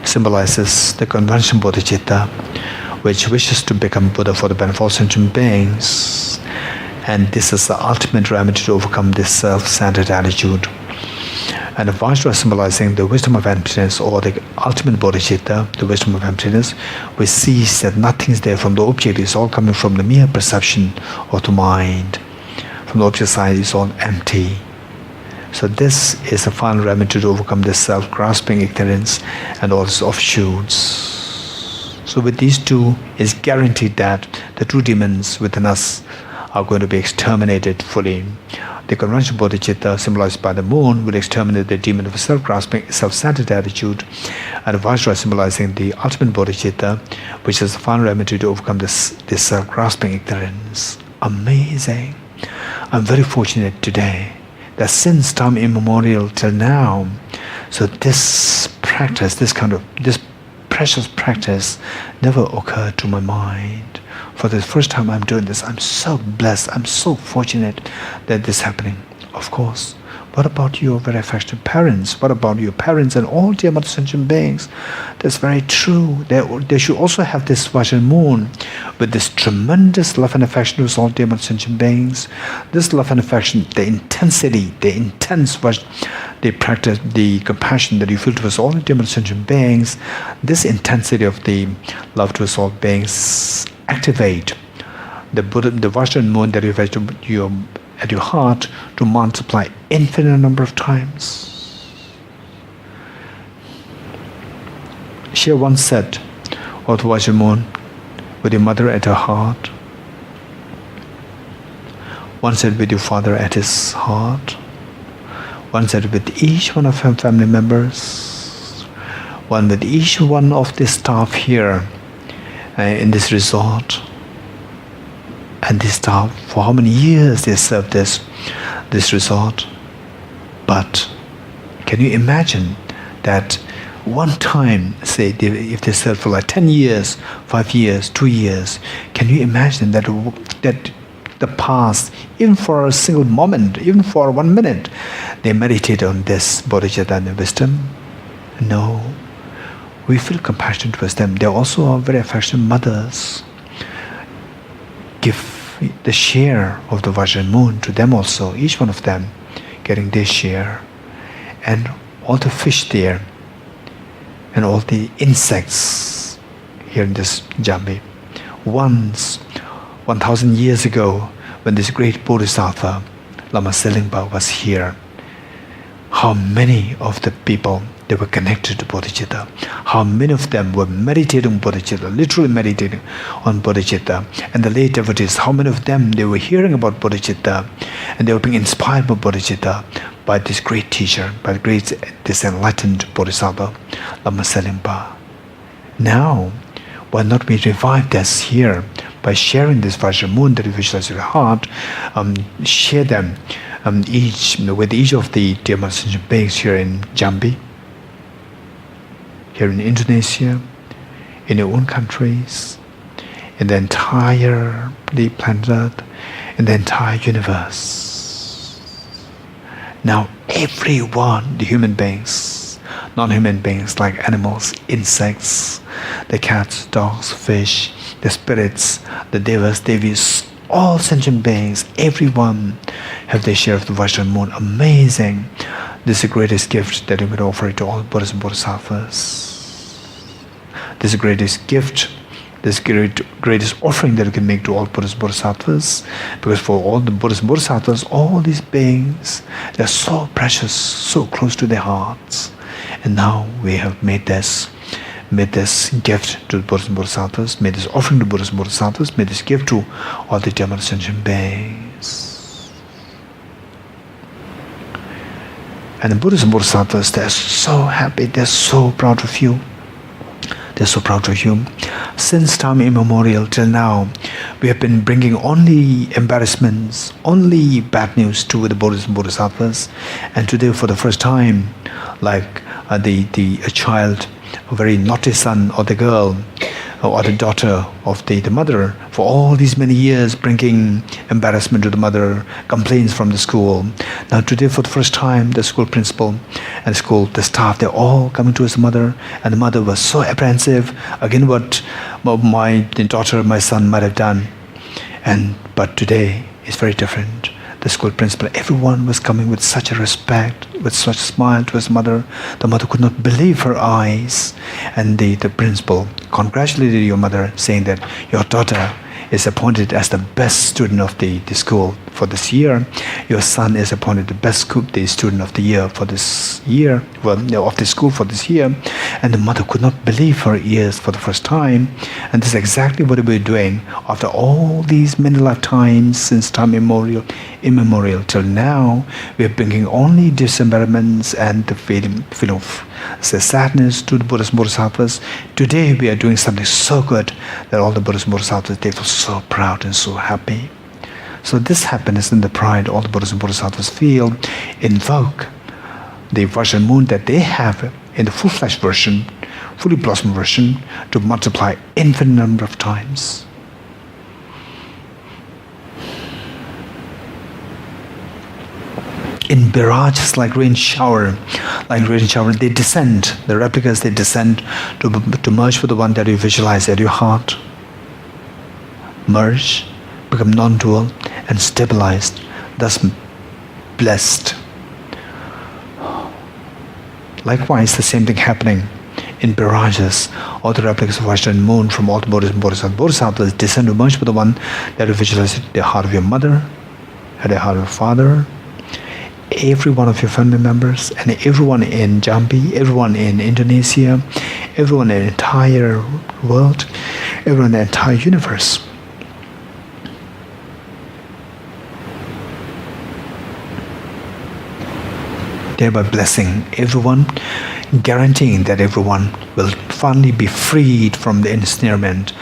S1: symbolizes the conventional Bodhicitta, which wishes to become Buddha for the benefit of all sentient beings. And this is the ultimate remedy to overcome this self-centered attitude. And the Vajra symbolizing the wisdom of emptiness, or the ultimate Bodhicitta, the wisdom of emptiness, which sees that nothing is there from the object, it's all coming from the mere perception of the mind. From the object side, it's all empty. So this is the final remedy to overcome this self-grasping ignorance and all its offshoots. So with these two, it's guaranteed that the true demons within us are going to be exterminated fully. The conventional Bodhicitta, symbolized by the moon, will exterminate the demon of self-grasping, self-centered attitude, and the Vajra symbolizing the ultimate Bodhicitta, which is the final remedy to overcome this self-grasping ignorance. Amazing! I'm very fortunate today that since time immemorial till now, so this practice, this precious practice, never occurred to my mind. For the first time I'm doing this, I'm so blessed, I'm so fortunate that this is happening. Of course, what about your very affectionate parents? What about your parents and all dear mother sentient beings? That's very true. They should also have this Vajra moon with this tremendous love and affection towards all dear mother sentient beings. This love and affection, the intensity, the intense the practice, the compassion that you feel towards all dear mother sentient beings, this intensity of the love towards all beings activate the Vajra moon that you have at your heart to multiply infinite number of times. She once said of the Vajra moon, with your mother at her heart, one said with your father at his heart, one said with each one of her family members, one with each one of the staff here in this resort. And this staff, for how many years they served this resort. But can you imagine that one time, say if they served for like 10 years, 5 years, 2 years, can you imagine that the past, even for a single moment, even for 1 minute, they meditate on this Bodhicitta and wisdom? No. We feel compassion towards them. They also are very affectionate mothers. Give the share of the Vajra moon to them also, each one of them getting their share. And all the fish there, and all the insects here in this Jambi. Once, 1,000 years ago, when this great Bodhisattva, Lama Selingpa, was here, how many of the people they were connected to Bodhicitta, how many of them were meditating on Bodhicitta, literally meditating on Bodhicitta, and the late devotees, how many of them they were hearing about Bodhicitta, and they were being inspired by Bodhicitta, by this great teacher, by this enlightened Bodhisattva, Lama Selingpa. Now, why not we revive this here by sharing this Vajra moon that we visualize in your heart, share them with each of the dear mother beings here in Jambi, here in Indonesia, in your own countries, in the entire planet, in the entire universe. Now everyone, the human beings, non-human beings like animals, insects, the cats, dogs, fish, the spirits, the devas, devis, all sentient beings, everyone have their share of the Vajra moon. Amazing. This is the greatest gift that we could offer to all Buddhas and Bodhisattvas. This is the greatest gift, this greatest offering that we can make to all Buddhas and Bodhisattvas. Because for all the Buddhas and Bodhisattvas, all these beings, they're so precious, so close to their hearts. And now we have made this gift to the Buddhas and Bodhisattvas, made this offering to Buddhas and Bodhisattvas, made this gift to all the Dhamma sentient beings. And the Buddhas and Bodhisattvas, they're so happy, they're so proud of you. They're so proud of you. Since time immemorial till now, we have been bringing only embarrassments, only bad news to the Buddhas and Bodhisattvas. And today, for the first time, like a child, a very naughty son or the girl, or the daughter of the mother, for all these many years bringing embarrassment to the mother, complaints from the school. Now today, for the first time, the school principal and the staff, they're all coming to his mother, and the mother was so apprehensive again what my daughter, my son might have done. But today is very different. The school principal, everyone was coming with such a respect, with such a smile to his mother. The mother could not believe her eyes. And the principal congratulated your mother, saying that your daughter is appointed as the best student of the school for this year. Your son is appointed the best student of the year for this year, of the school for this year. And the mother could not believe her ears for the first time. And this is exactly what we're doing after all these many lifetimes, since time immemorial till now. We are bringing only disembarrassments and the feeling of sadness to the Buddhas and Bodhisattvas. Today we are doing something so good that all the Buddhas and Bodhisattvas, they feel so proud and so happy. So this happiness and the pride all the Buddhas and Bodhisattvas feel invoke the version moon that they have in the full-fledged version, fully blossomed version, to multiply infinite number of times. In mirages like rain shower, they descend. The replicas, they descend to merge with the one that you visualize at your heart. Merge, become non-dual, and stabilized, thus blessed. Likewise, the same thing happening in mirages. All the replicas of Vajra and moon from all the Buddhas and Bodhisattvas descend to merge with the one that you visualize at the heart of your mother, at the heart of your father, every one of your family members, and everyone in Jambi, everyone in Indonesia, everyone in the entire world, everyone in the entire universe. Thereby blessing everyone, guaranteeing that everyone will finally be freed from the ensnarement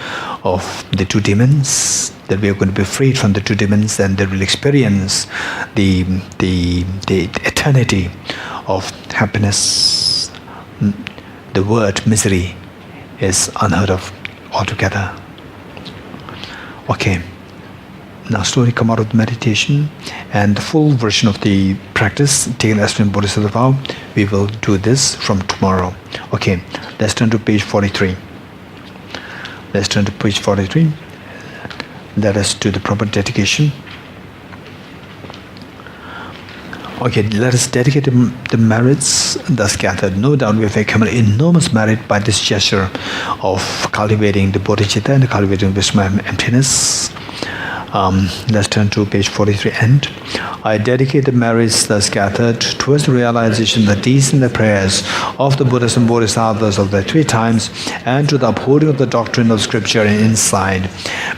S1: of the two demons, that we are going to be freed from the two demons, and they will experience the eternity of happiness. The word misery is unheard of altogether. Okay. Now slowly come out of the meditation, and the full version of the practice taken as from Bodhisattva vow, we will do this from tomorrow. Okay, let's turn to page 43. Let's turn to page 43. Let us do the proper dedication. Okay, let us dedicate the merits thus gathered. No doubt we have accumulated enormous merit by this gesture of cultivating the bodhicitta and cultivating wisdom and emptiness. Let's turn to page 43 end. I dedicate the merits thus gathered towards the realization that these and the prayers of the Buddhas and Bodhisattvas of the 3 times, and to the upholding of the doctrine of scripture and insight.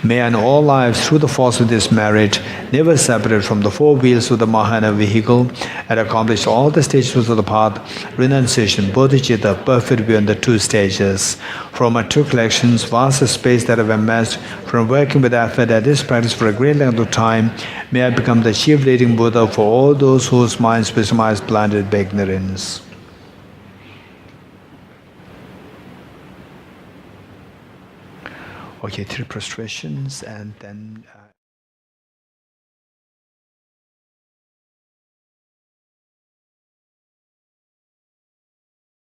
S1: May I in all lives, through the force of this merit, never separate from the 4 wheels of the Mahayana vehicle, and accomplish all the stages of the path, renunciation, bodhicitta, perfect beyond the 2 stages. From my 2 collections, vast space that I've amassed from working with effort at this practice for a great length of time, may I become the chief leading Buddha for all those whose minds wisdom is blinded by ignorance. Okay, 3 prostrations, and then